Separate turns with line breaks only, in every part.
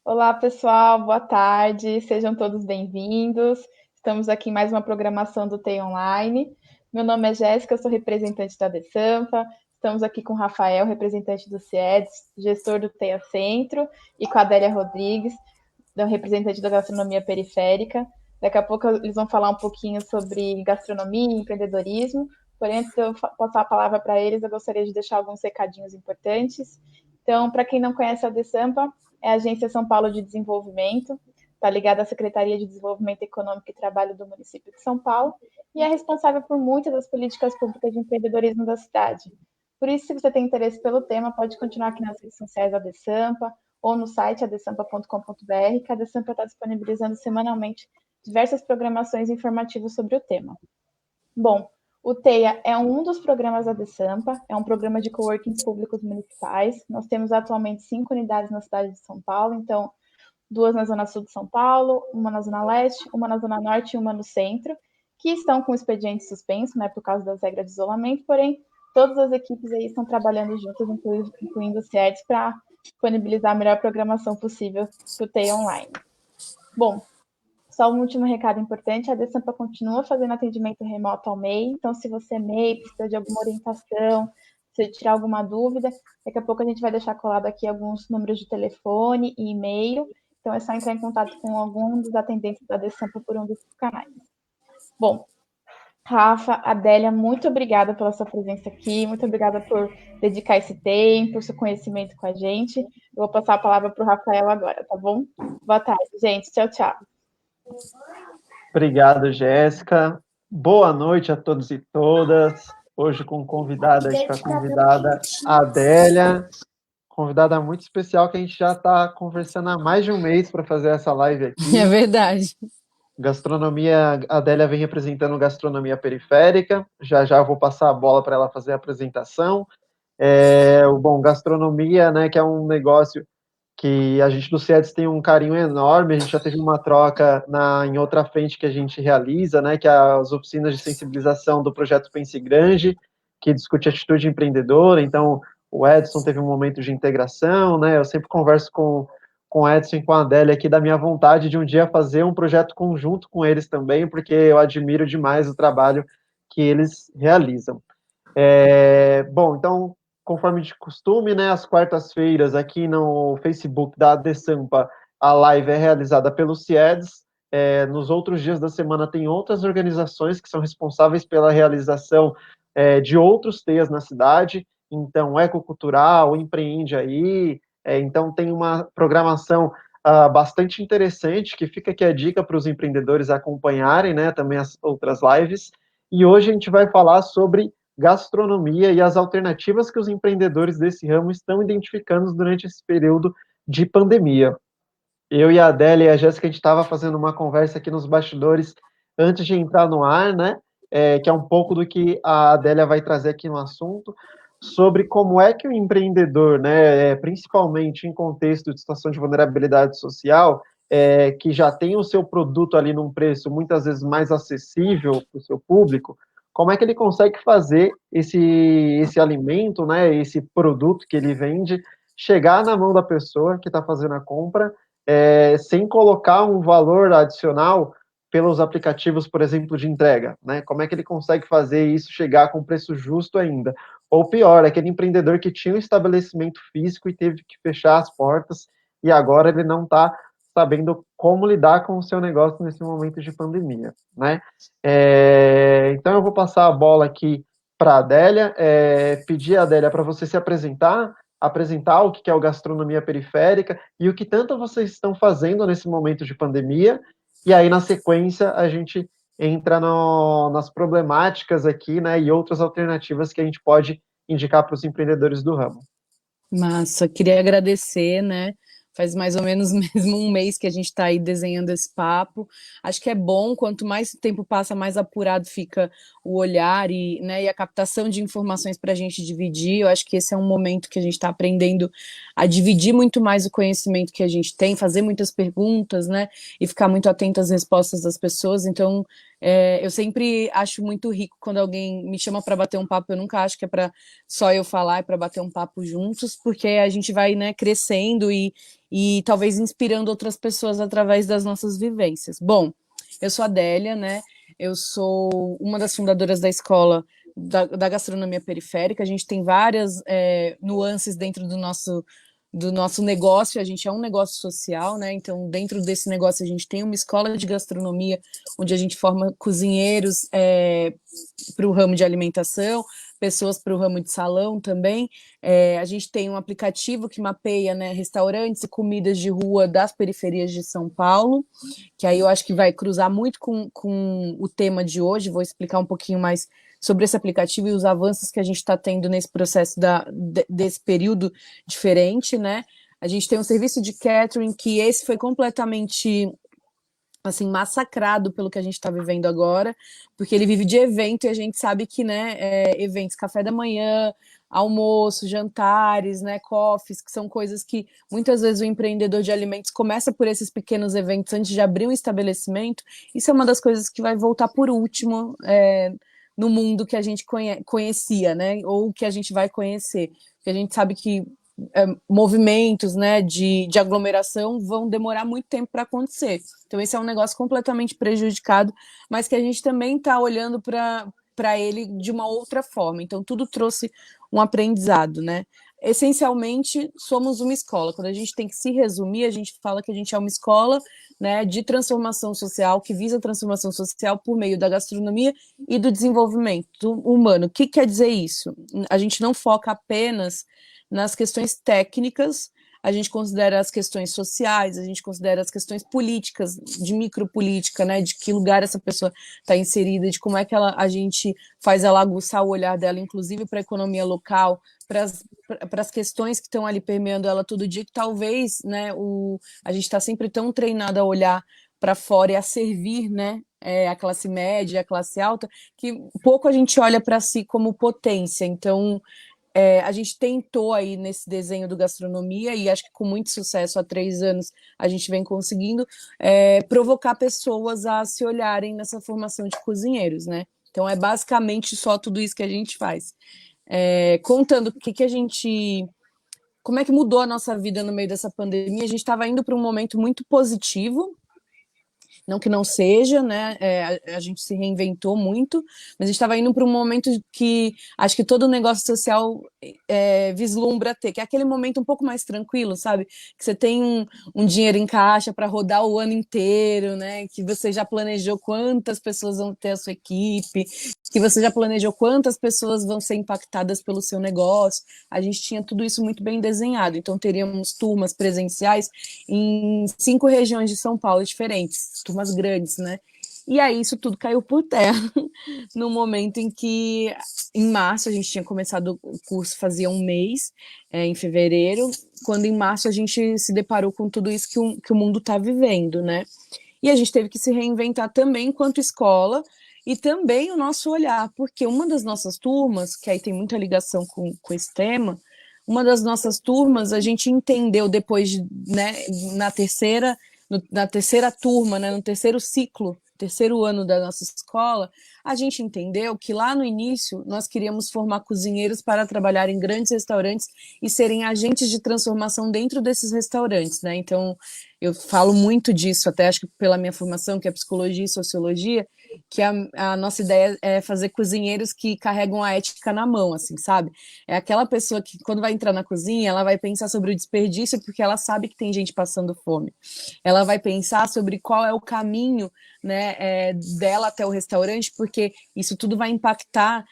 Olá, pessoal, boa tarde, sejam todos bem-vindos. Estamos aqui em mais uma programação do TEI Online. Meu nome é Jéssica, eu sou representante da DESAMPA. Estamos aqui com o Rafael, representante do CIEDS, gestor do TEIA Centro, e com a Adélia Rodrigues, representante da gastronomia periférica. Daqui a pouco eles vão falar um pouquinho sobre gastronomia e empreendedorismo. Porém, antes de eu passar a palavra para eles, eu gostaria de deixar alguns recadinhos importantes. Então, para quem não conhece a DESAMPA, é a Agência São Paulo de Desenvolvimento, está ligada à Secretaria de Desenvolvimento Econômico e Trabalho do município de São Paulo e é responsável por muitas das políticas públicas de empreendedorismo da cidade. Por isso, se você tem interesse pelo tema, pode continuar aqui nas redes sociais da DESAMPA ou no site adesampa.com.br, que a DESAMPA está disponibilizando semanalmente diversas programações informativas sobre o tema. Bom, o TEIA é um dos programas da DESAMPA, é um programa de coworking públicos municipais. Nós temos atualmente 5 unidades na cidade de São Paulo, então 2 na zona sul de São Paulo, uma na zona leste, uma na zona norte e uma no centro, que estão com o expediente suspenso, né, por causa das regras de isolamento, porém todas as equipes aí estão trabalhando juntas, incluindo o CIEDS, para disponibilizar a melhor programação possível para o TEIA online. Bom, só um último recado importante, a DESAMPA continua fazendo atendimento remoto ao MEI, então se você é MEI, precisa de alguma orientação, se tirar alguma dúvida, daqui a pouco a gente vai deixar colado aqui alguns números de telefone e e-mail, então é só entrar em contato com algum dos atendentes da DESAMPA por um desses canais. Bom, Rafa, Adélia, muito obrigada pela sua presença aqui, muito obrigada por dedicar esse tempo, seu conhecimento com a gente. Eu vou passar a palavra para o Rafael agora, tá bom? Boa tarde, gente. Tchau, tchau.
Obrigado, Jéssica. Boa noite a todos e todas. Hoje com convidada aqui, a convidada Adélia, convidada muito especial que a gente já está conversando há mais de um mês para fazer essa live aqui.
É verdade.
Gastronomia, a Adélia vem representando gastronomia periférica. Já já vou passar a bola para ela fazer a apresentação. Bom, gastronomia, né, que é um negócio que a gente do CIEDS tem um carinho enorme, a gente já teve uma troca em outra frente que a gente realiza, né, que é as oficinas de sensibilização do projeto Pense Grande, que discute atitude empreendedora, então o Edson teve um momento de integração, né, eu sempre converso com o Edson e com a Adélia aqui da minha vontade de um dia fazer um projeto conjunto com eles também, porque eu admiro demais o trabalho que eles realizam. Bom, então, conforme de costume, né, às quartas-feiras aqui no Facebook da DESAMPA, a live é realizada pelo CIEDS. Nos outros dias da semana tem outras organizações que são responsáveis pela realização de outros TEAs na cidade, então Ecocultural, Empreende Aí, então tem uma programação bastante interessante, que fica aqui a dica para os empreendedores acompanharem, né, também as outras lives, e hoje a gente vai falar sobre gastronomia e as alternativas que os empreendedores desse ramo estão identificando durante esse período de pandemia. Eu e a Adélia e a Jéssica, a gente estava fazendo uma conversa aqui nos bastidores antes de entrar no ar, né? Que é um pouco do que a Adélia vai trazer aqui no assunto, sobre como é que o empreendedor, né, principalmente em contexto de situação de vulnerabilidade social, que já tem o seu produto ali num preço muitas vezes mais acessível para o seu público, como é que ele consegue fazer esse alimento, né, esse produto que ele vende, chegar na mão da pessoa que está fazendo a compra, sem colocar um valor adicional pelos aplicativos, por exemplo, de entrega, né? Como é que ele consegue fazer isso chegar com preço justo ainda? Ou pior, aquele empreendedor que tinha um estabelecimento físico e teve que fechar as portas e agora ele não está sabendo como lidar com o seu negócio nesse momento de pandemia, né? Então eu vou passar a bola aqui para a Adélia, pedir a Adélia para você se apresentar o que é o gastronomia periférica e o que tanto vocês estão fazendo nesse momento de pandemia, e aí na sequência a gente entra nas problemáticas aqui, né, e outras alternativas que a gente pode indicar para os empreendedores do ramo.
Massa, queria agradecer, né? Faz mais ou menos mesmo um mês que a gente está aí desenhando esse papo. Acho que é bom, quanto mais tempo passa, mais apurado fica o olhar e, né, e a captação de informações para a gente dividir. Eu acho que esse é um momento que a gente está aprendendo a dividir muito mais o conhecimento que a gente tem, fazer muitas perguntas, né, e ficar muito atento às respostas das pessoas. Então, eu sempre acho muito rico quando alguém me chama para bater um papo. Eu nunca acho que é para só eu falar, é para bater um papo juntos, porque a gente vai, né, crescendo e talvez inspirando outras pessoas através das nossas vivências. Bom, eu sou a Adélia, né? Eu sou uma das fundadoras da escola da gastronomia periférica. A gente tem várias nuances dentro do nosso negócio. A gente é um negócio social, né? Então, dentro desse negócio, a gente tem uma escola de gastronomia, onde a gente forma cozinheiros para o ramo de alimentação, pessoas para o ramo de salão também. A gente tem um aplicativo que mapeia, né, restaurantes e comidas de rua das periferias de São Paulo, que aí eu acho que vai cruzar muito com o tema de hoje. Vou explicar um pouquinho mais sobre esse aplicativo e os avanços que a gente está tendo nesse processo desse período diferente, né? A gente tem um serviço de catering que esse foi completamente assim, massacrado pelo que a gente está vivendo agora, porque ele vive de evento e a gente sabe que, né, eventos, café da manhã, almoço, jantares, né, coffees, que são coisas que muitas vezes o empreendedor de alimentos começa por esses pequenos eventos antes de abrir um estabelecimento. Isso é uma das coisas que vai voltar por último no mundo que a gente conhecia, né, ou que a gente vai conhecer, porque a gente sabe que movimentos, né, de aglomeração vão demorar muito tempo para acontecer. Então, esse é um negócio completamente prejudicado, mas que a gente também está olhando para ele de uma outra forma. Então, tudo trouxe um aprendizado, né? Essencialmente, somos uma escola. Quando a gente tem que se resumir, a gente fala que a gente é uma escola, né, de transformação social, que visa a transformação social por meio da gastronomia e do desenvolvimento humano. O que quer dizer isso? A gente não foca apenas nas questões técnicas, a gente considera as questões sociais, a gente considera as questões políticas, de micropolítica, né, de que lugar essa pessoa está inserida, de como é que a gente faz ela aguçar o olhar dela, inclusive para a economia local, para as questões que estão ali permeando ela todo dia, que talvez, né, a gente está sempre tão treinado a olhar para fora e a servir, né, a classe média, a classe alta, que pouco a gente olha para si como potência. Então, a gente tentou aí nesse desenho do gastronomia, e acho que com muito sucesso, há 3 anos a gente vem conseguindo provocar pessoas a se olharem nessa formação de cozinheiros, né? Então é basicamente só tudo isso que a gente faz. Contando o que a gente... Como é que mudou a nossa vida no meio dessa pandemia. A gente estava indo para um momento muito positivo, não que não seja, né? A gente se reinventou muito, mas a gente estava indo para um momento que acho que todo negócio social vislumbra ter, que é aquele momento um pouco mais tranquilo, sabe? Que você tem um dinheiro em caixa para rodar o ano inteiro, né? Que você já planejou quantas pessoas vão ter a sua equipe, que você já planejou quantas pessoas vão ser impactadas pelo seu negócio. A gente tinha tudo isso muito bem desenhado, então teríamos turmas presenciais em 5 regiões de São Paulo diferentes, turmas grandes, né? E aí isso tudo caiu por terra no momento em que, em março, a gente tinha começado o curso fazia um mês, em fevereiro, quando em março a gente se deparou com tudo isso que o mundo está vivendo, né? E a gente teve que se reinventar também enquanto escola e também o nosso olhar, porque uma das nossas turmas, que aí tem muita ligação com esse tema, uma das nossas turmas, a gente entendeu depois de, né, na terceira turma, né, no terceiro ciclo, terceiro ano da nossa escola, a gente entendeu que lá no início nós queríamos formar cozinheiros para trabalhar em grandes restaurantes e serem agentes de transformação dentro desses restaurantes, né? Então, eu falo muito disso, até acho que pela minha formação, que é psicologia e sociologia, que a nossa ideia é fazer cozinheiros que carregam a ética na mão, assim, sabe? É aquela pessoa que, quando vai entrar na cozinha, ela vai pensar sobre o desperdício porque ela sabe que tem gente passando fome. Ela vai pensar sobre qual é o caminho, né, dela até o restaurante, porque isso tudo vai impactar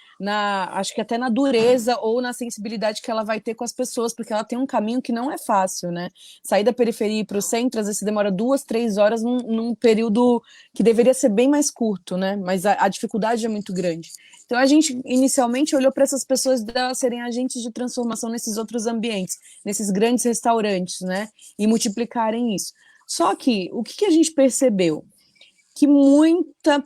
acho que até na dureza ou na sensibilidade que ela vai ter com as pessoas, porque ela tem um caminho que não é fácil, né? Sair da periferia para o centro, às vezes demora 2, 3 horas num período que deveria ser bem mais curto, né? Mas a dificuldade é muito grande. Então a gente inicialmente olhou para essas pessoas serem agentes de transformação nesses outros ambientes, nesses grandes restaurantes, né? E multiplicarem isso. Só que o que a gente percebeu? que muita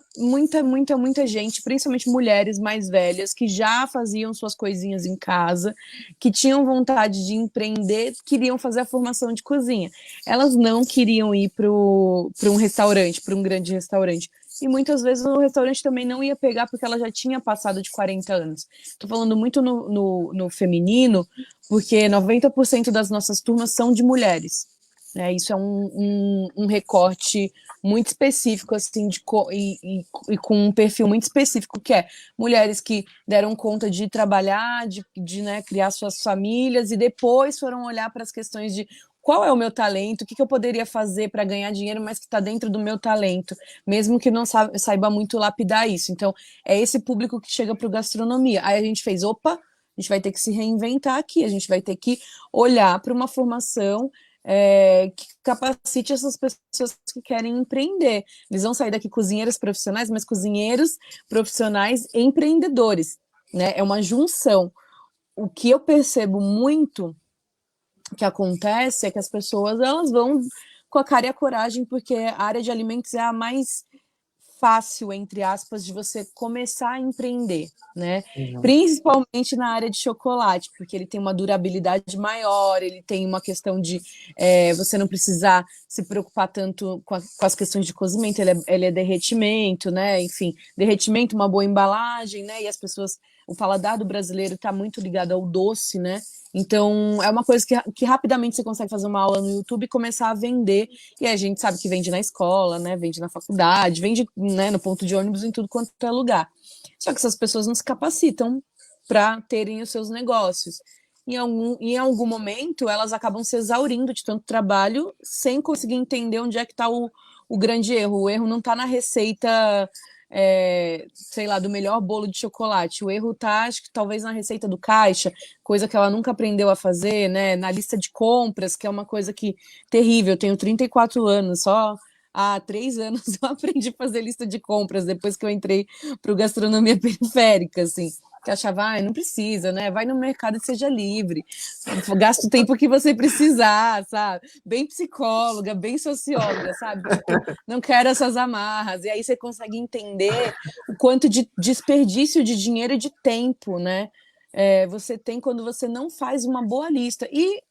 gente, principalmente mulheres mais velhas, que já faziam suas coisinhas em casa, que tinham vontade de empreender, queriam fazer a formação de cozinha. Elas não queriam ir para um restaurante, para um grande restaurante. E muitas vezes o restaurante também não ia pegar porque ela já tinha passado de 40 anos. Estou falando muito no feminino, porque 90% das nossas turmas são de mulheres. Né? Isso é um recorte muito específico, assim, e com um perfil muito específico, que é mulheres que deram conta de trabalhar, de né, criar suas famílias, e depois foram olhar para as questões de qual é o meu talento, o que eu poderia fazer para ganhar dinheiro, mas que está dentro do meu talento, mesmo que não saiba muito lapidar isso. Então, é esse público que chega para o gastronomia. Aí a gente fez, opa, a gente vai ter que se reinventar aqui, a gente vai ter que olhar para uma formação que capacite essas pessoas que querem empreender. Eles vão sair daqui cozinheiros profissionais, mas cozinheiros profissionais empreendedores, né? É uma junção. O que eu percebo muito que acontece é que as pessoas elas vão com a cara e a coragem, porque a área de alimentos é a mais fácil, entre aspas, de você começar a empreender, né?
Uhum.
Principalmente na área de chocolate, porque ele tem uma durabilidade maior, ele tem uma questão de você não precisar se preocupar tanto com as questões de cozimento, ele é derretimento, né? Enfim, derretimento, uma boa embalagem, né? E as pessoas, o paladar do brasileiro está muito ligado ao doce, né? Então, é uma coisa que rapidamente você consegue fazer uma aula no YouTube e começar a vender. E a gente sabe que vende na escola, né? Vende na faculdade, vende, né, no ponto de ônibus, em tudo quanto é lugar. Só que essas pessoas não se capacitam para terem os seus negócios. Em algum momento, elas acabam se exaurindo de tanto trabalho sem conseguir entender onde é que está o grande erro. O erro não está na receita, sei lá, do melhor bolo de chocolate. O erro está, acho que talvez na receita do caixa, coisa que ela nunca aprendeu a fazer, né? Na lista de compras, que é uma coisa que terrível. Eu tenho 34 anos, só há 3 anos eu aprendi a fazer lista de compras depois que eu entrei para o gastronomia periférica, assim. Que achava, não precisa, né? Vai no mercado e seja livre. Gasta o tempo que você precisar, sabe? Bem psicóloga, bem socióloga, sabe? Tipo, não quero essas amarras. E aí você consegue entender o quanto de desperdício de dinheiro e de tempo, né? Você tem quando você não faz uma boa lista. E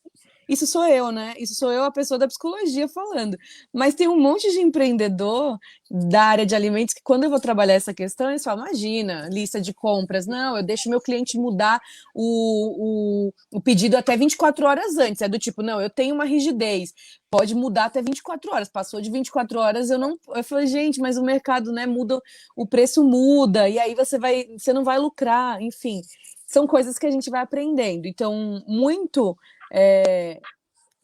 isso sou eu, né? Isso sou eu, a pessoa da psicologia falando. Mas tem um monte de empreendedor da área de alimentos que, quando eu vou trabalhar essa questão, eles falam: imagina, lista de compras. Não, eu deixo meu cliente mudar o pedido até 24 horas antes. É do tipo, não, eu tenho uma rigidez, pode mudar até 24 horas. Passou de 24 horas, eu não. Eu falei, gente, mas o mercado, né, muda, o preço muda, e aí você não vai lucrar, enfim. São coisas que a gente vai aprendendo. Então, muito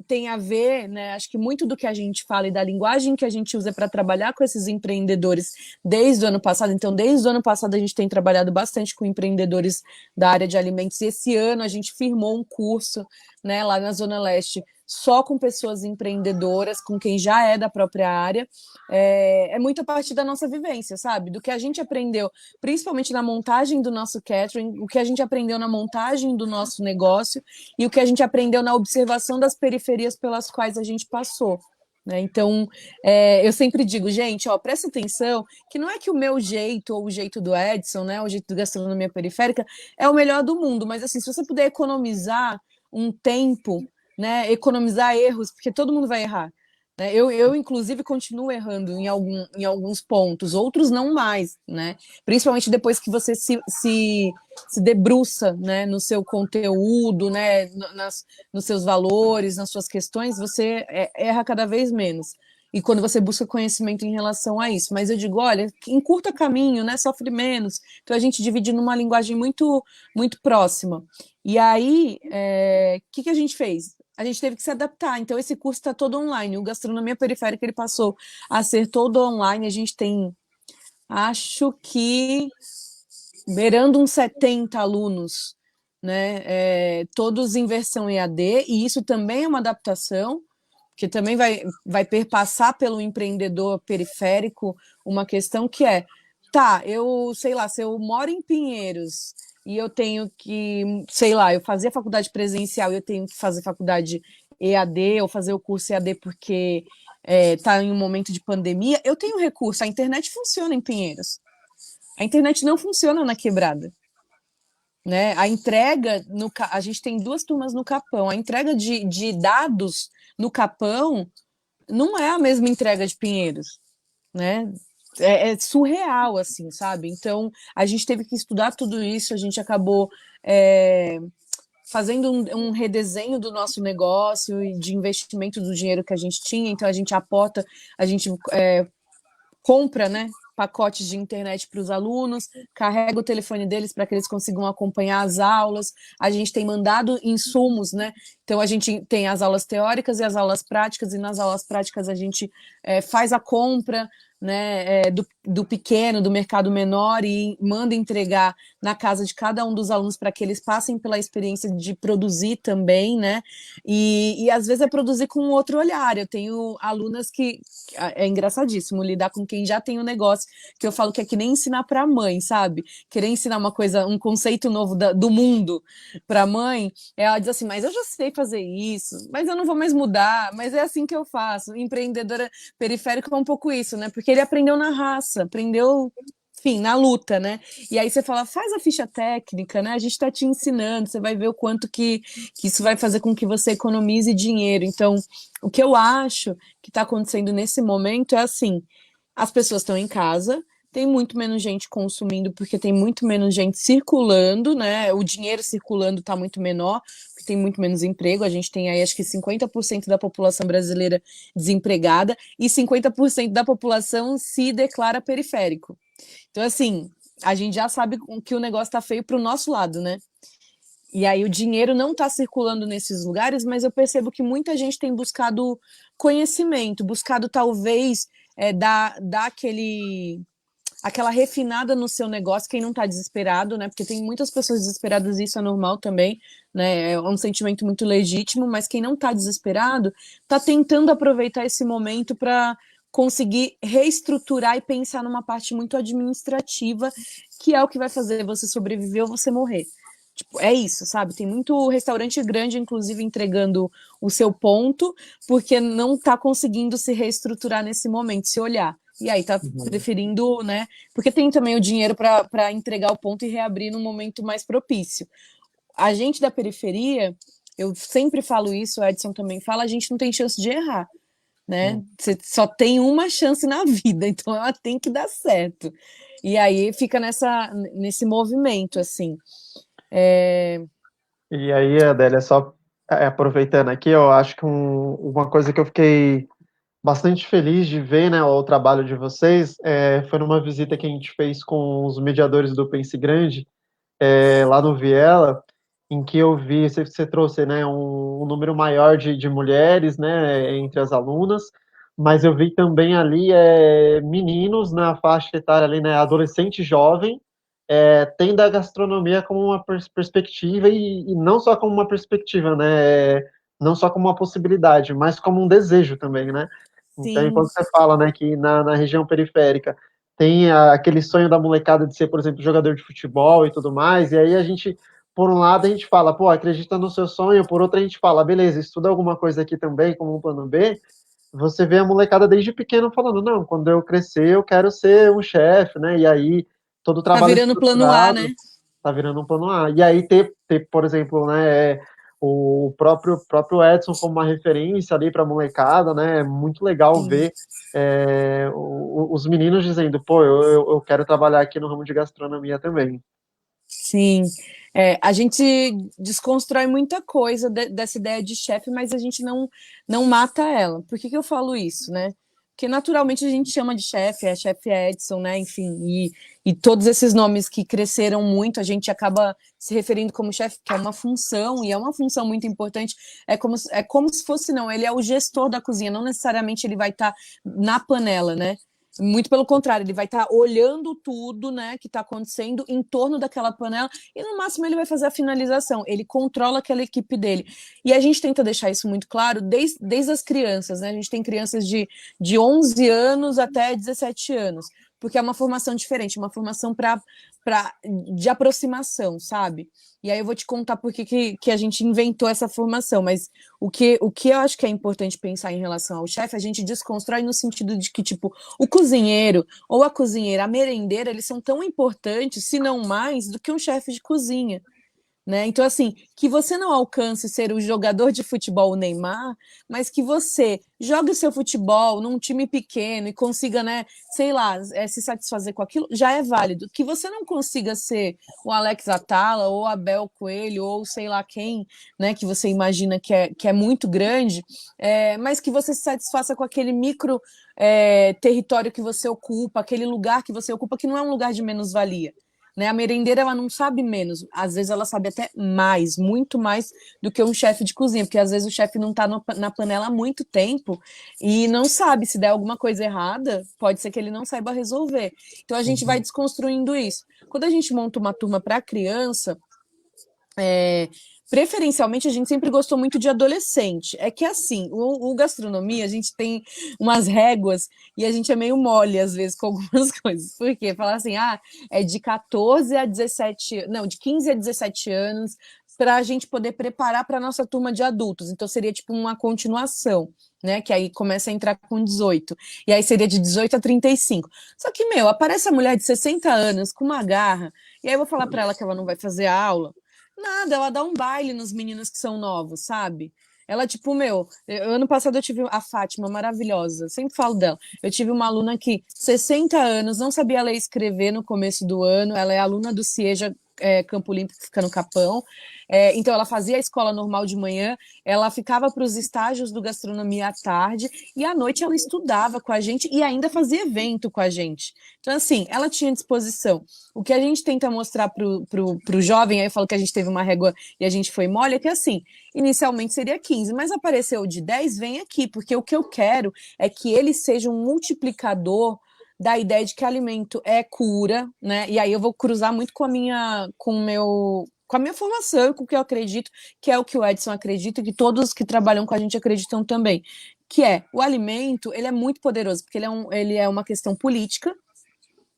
tem a ver, né? Acho que muito do que a gente fala e da linguagem que a gente usa para trabalhar com esses empreendedores desde o ano passado. Então, desde o ano passado, a gente tem trabalhado bastante com empreendedores da área de alimentos. E esse ano a gente firmou um curso, né, lá na Zona Leste, só com pessoas empreendedoras, com quem já é da própria área. É muito a partir da nossa vivência, sabe? Do que a gente aprendeu, principalmente na montagem do nosso catering, o que a gente aprendeu na montagem do nosso negócio e o que a gente aprendeu na observação das periferias pelas quais a gente passou. Né? Então, eu sempre digo, gente, presta atenção, que não é que o meu jeito ou o jeito do Edson, né, o jeito do gastronomia periférica é o melhor do mundo, mas assim, se você puder economizar um tempo, né, economizar erros, porque todo mundo vai errar. Né? Eu, inclusive, continuo errando em alguns pontos, outros não mais, né? Principalmente depois que você se debruça, né, no seu conteúdo, né, nos seus valores, nas suas questões, você erra cada vez menos. E quando você busca conhecimento em relação a isso. Mas eu digo, olha, encurta caminho, né, sofre menos. Então a gente divide numa linguagem muito, muito próxima. E aí, que a gente fez? A gente teve que se adaptar. Então esse curso está todo online. O Gastronomia Periférica ele passou a ser todo online. A gente tem, acho que, beirando uns 70 alunos, né? Todos em versão EAD, e isso também é uma adaptação, que também vai perpassar pelo empreendedor periférico uma questão que eu sei lá, se eu moro em Pinheiros e eu tenho que, sei lá, eu fazia faculdade presencial e eu tenho que fazer faculdade EAD ou fazer o curso EAD porque tá em um momento de pandemia, eu tenho recurso, a internet funciona em Pinheiros. A internet não funciona na Quebrada. Né? A entrega, a gente tem 2 turmas no Capão, a entrega de dados no Capão não é a mesma entrega de Pinheiros, né? É surreal, assim, sabe? Então, a gente teve que estudar tudo isso, a gente acabou fazendo um redesenho do nosso negócio e de investimento do dinheiro que a gente tinha, então a gente aporta, a gente compra, né, pacotes de internet para os alunos, carrega o telefone deles para que eles consigam acompanhar as aulas, a gente tem mandado insumos, né, então a gente tem as aulas teóricas e as aulas práticas, e nas aulas práticas a gente faz a compra, né, do pequeno, do mercado menor, e manda entregar na casa de cada um dos alunos para que eles passem pela experiência de produzir também, né, e às vezes é produzir com um outro olhar. Eu tenho alunas que é engraçadíssimo lidar com quem já tem um negócio, que eu falo que é que nem ensinar para a mãe, sabe? Querer ensinar uma coisa, um conceito novo do mundo para a mãe, ela diz assim, mas eu já sei fazer isso, mas eu não vou mais mudar, mas é assim que eu faço. Empreendedora periférica é um pouco isso, né? Porque ele aprendeu na raça, aprendeu, enfim, na luta, né? E aí você fala, faz a ficha técnica, né? A gente está te ensinando, você vai ver o quanto que isso vai fazer com que você economize dinheiro. Então, o que eu acho que está acontecendo nesse momento é assim, as pessoas estão em casa, tem muito menos gente consumindo, porque tem muito menos gente circulando, né? O dinheiro circulando está muito menor, porque tem muito menos emprego. A gente tem aí, acho que 50% da população brasileira desempregada e 50% da população se declara periférico. Então, assim, a gente já sabe que o negócio tá feio pro nosso lado, né? E aí o dinheiro não está circulando nesses lugares, mas eu percebo que muita gente tem buscado conhecimento, buscado talvez dar aquela refinada no seu negócio, quem não está desesperado, né? Porque tem muitas pessoas desesperadas, e isso é normal também, né? É um sentimento muito legítimo, mas quem não está desesperado está tentando aproveitar esse momento para conseguir reestruturar e pensar numa parte muito administrativa, que é o que vai fazer você sobreviver ou você morrer. Tipo, é isso, sabe? Tem muito restaurante grande, inclusive, entregando o seu ponto, porque não está conseguindo se reestruturar nesse momento, se olhar. E aí tá preferindo, né? Porque tem também o dinheiro para entregar o ponto e reabrir num momento mais propício. A gente da periferia, eu sempre falo isso, o Edson também fala, a gente não tem chance de errar, né? Você só tem uma chance na vida, então ela tem que dar certo. E aí fica nesse movimento, assim.
E aí, Adélia, só aproveitando aqui, eu acho que uma coisa que eu fiquei bastante feliz de ver, né, o trabalho de vocês, foi numa visita que a gente fez com os mediadores do Pense Grande, lá no Viela, em que eu vi, você trouxe, né, um número maior de mulheres, né, entre as alunas, mas eu vi também ali meninos na faixa etária ali, né, adolescente jovem, tendo a gastronomia como uma perspectiva e não só como uma perspectiva, né, não só como uma possibilidade, mas como um desejo também, né? Então,
Sim.
enquanto você fala, né, que na região periférica tem aquele sonho da molecada de ser, por exemplo, jogador de futebol e tudo mais, e aí a gente, por um lado, a gente fala, pô, acredita no seu sonho, por outro a gente fala, beleza, estuda alguma coisa aqui também, como um plano B, você vê a molecada desde pequeno falando, não, quando eu crescer eu quero ser um chefe, né, e aí todo o
Tá
trabalho
virando plano A, né?
tá virando um plano A. E aí ter por exemplo, né, o próprio Edson como uma referência ali para a molecada, né, é muito legal ver os meninos dizendo, pô, eu quero trabalhar aqui no ramo de gastronomia também.
Sim. A gente desconstrói muita coisa dessa ideia de chefe, mas a gente não mata ela. Por que eu falo isso, né? Porque naturalmente a gente chama de chefe, é chefe Edson, né? Enfim, e todos esses nomes que cresceram muito, a gente acaba se referindo como chefe, que é uma função, e é uma função muito importante. É como se fosse, não, ele é o gestor da cozinha, não necessariamente ele vai estar na panela, né? Muito pelo contrário, ele vai estar olhando tudo, né, que está acontecendo em torno daquela panela e no máximo ele vai fazer a finalização. Ele controla aquela equipe dele. E a gente tenta deixar isso muito claro desde as crianças, né? A gente tem crianças de 11 anos até 17 anos. porque é uma formação diferente, uma formação de aproximação, sabe? E aí eu vou te contar por que a gente inventou essa formação, mas o que eu acho que é importante pensar em relação ao chefe, a gente desconstrói no sentido de que, tipo, o cozinheiro ou a cozinheira, a merendeira, eles são tão importantes, se não mais, do que um chefe de cozinha. Né? Então, assim, que você não alcance ser o jogador de futebol o Neymar, mas que você jogue o seu futebol num time pequeno e consiga, né, sei lá, se satisfazer com aquilo, já é válido. Que você não consiga ser o Alex Atala ou Abel Coelho ou sei lá quem, né, que você imagina que é muito grande, mas que você se satisfaça com aquele micro território que você ocupa, aquele lugar que você ocupa, que não é um lugar de menos-valia. Né? A merendeira, ela não sabe menos, às vezes ela sabe até mais, muito mais do que um chefe de cozinha, porque às vezes o chefe não está na panela há muito tempo e não sabe, se der alguma coisa errada, pode ser que ele não saiba resolver. Então a gente vai desconstruindo isso. Quando a gente monta uma turma para criança, preferencialmente a gente sempre gostou muito de adolescente. É que assim, o gastronomia, a gente tem umas réguas e a gente é meio mole às vezes com algumas coisas. Por quê? Falar assim, é de 14 a 17, não, de 15 a 17 anos para a gente poder preparar para a nossa turma de adultos. Então seria tipo uma continuação, né? Que aí começa a entrar com 18. E aí seria de 18 a 35. Só que, aparece a mulher de 60 anos com uma garra, e aí eu vou falar para ela que ela não vai fazer a aula. Nada, ela dá um baile nos meninos que são novos, sabe? Ela, tipo, ano passado eu tive a Fátima, maravilhosa, sempre falo dela. Eu tive uma aluna que, 60 anos, não sabia ler e escrever no começo do ano, ela é aluna do CIEJA Campo Limpo, que fica no Capão. Então, ela fazia a escola normal de manhã, ela ficava para os estágios do gastronomia à tarde, e à noite ela estudava com a gente e ainda fazia evento com a gente. Então, assim, ela tinha disposição. O que a gente tenta mostrar pro jovem, aí eu falo que a gente teve uma régua e a gente foi mole, é que assim, inicialmente seria 15, mas apareceu de 10, vem aqui, porque o que eu quero é que ele seja um multiplicador da ideia de que alimento é cura, né? E aí eu vou cruzar muito com a minha formação, com o que eu acredito, que é o que o Edson acredita e que todos que trabalham com a gente acreditam também, que o alimento, ele é muito poderoso, porque ele é uma questão política,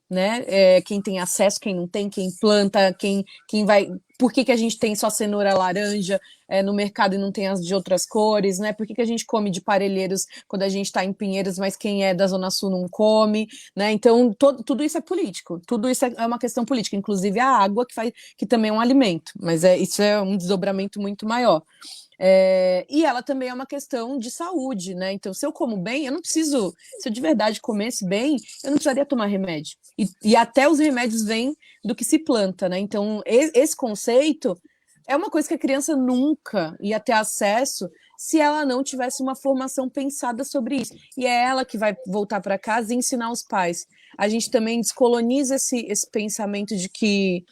né? Quem tem acesso, quem não tem, quem planta, quem vai. Por que a gente tem só cenoura laranja no mercado e não tem as de outras cores, né? Por que a gente come de Parelheiros quando a gente está em Pinheiros, mas quem é da Zona Sul não come, né? Então, tudo isso é político, tudo isso é uma questão política, inclusive a água, que também é um alimento, mas isso é um desdobramento muito maior. E ela também é uma questão de saúde, né? Então, se eu como bem, eu não preciso. Se eu de verdade comesse bem, eu não precisaria tomar remédio. E até os remédios vêm do que se planta, né? Então, esse conceito é uma coisa que a criança nunca ia ter acesso se ela não tivesse uma formação pensada sobre isso. E é ela que vai voltar para casa e ensinar os pais. A gente também descoloniza esse pensamento de que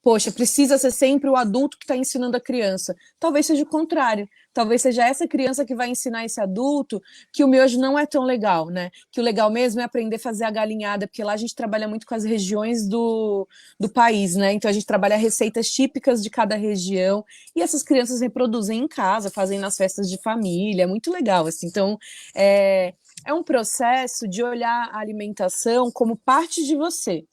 poxa, precisa ser sempre o adulto que está ensinando a criança. Talvez seja o contrário. Talvez seja essa criança que vai ensinar esse adulto que o miojo não é tão legal, né? Que o legal mesmo é aprender a fazer a galinhada, porque lá a gente trabalha muito com as regiões do país, né? Então a gente trabalha receitas típicas de cada região e essas crianças reproduzem em casa, fazem nas festas de família, é muito legal, assim. Então, é um processo de olhar a alimentação como parte de você.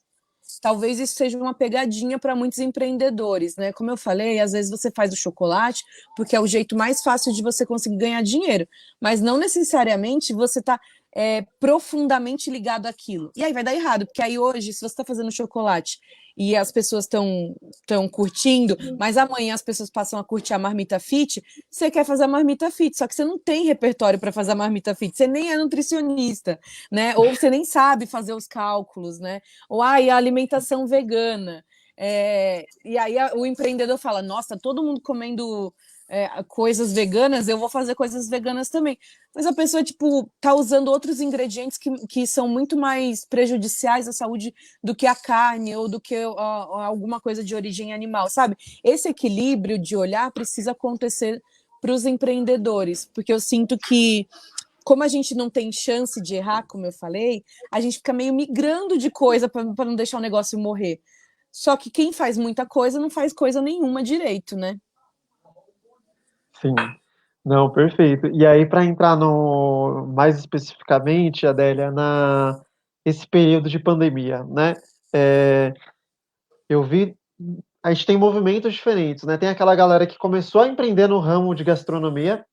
Talvez isso seja uma pegadinha para muitos empreendedores, né? Como eu falei, às vezes você faz o chocolate porque é o jeito mais fácil de você conseguir ganhar dinheiro, mas não necessariamente você está profundamente ligado àquilo. E aí vai dar errado, porque aí hoje, se você está fazendo chocolate e as pessoas estão curtindo, mas amanhã as pessoas passam a curtir a marmita fit, você quer fazer a marmita fit, só que você não tem repertório para fazer a marmita fit, você nem é nutricionista, né? Ou você nem sabe fazer os cálculos, né? Ou a alimentação vegana. E aí o empreendedor fala, nossa, todo mundo comendo coisas veganas, eu vou fazer coisas veganas também. Mas a pessoa, tipo, tá usando outros ingredientes que são muito mais prejudiciais à saúde do que a carne ou do que alguma coisa de origem animal, sabe? Esse equilíbrio de olhar precisa acontecer para os empreendedores, porque eu sinto que como a gente não tem chance de errar, como eu falei, a gente fica meio migrando de coisa para não deixar o negócio morrer. Só que quem faz muita coisa não faz coisa nenhuma direito, né?
Sim, não, perfeito. E aí, para entrar no mais especificamente, Adélia, esse período de pandemia, né? Eu vi, a gente tem movimentos diferentes, né? Tem aquela galera que começou a empreender no ramo de gastronomia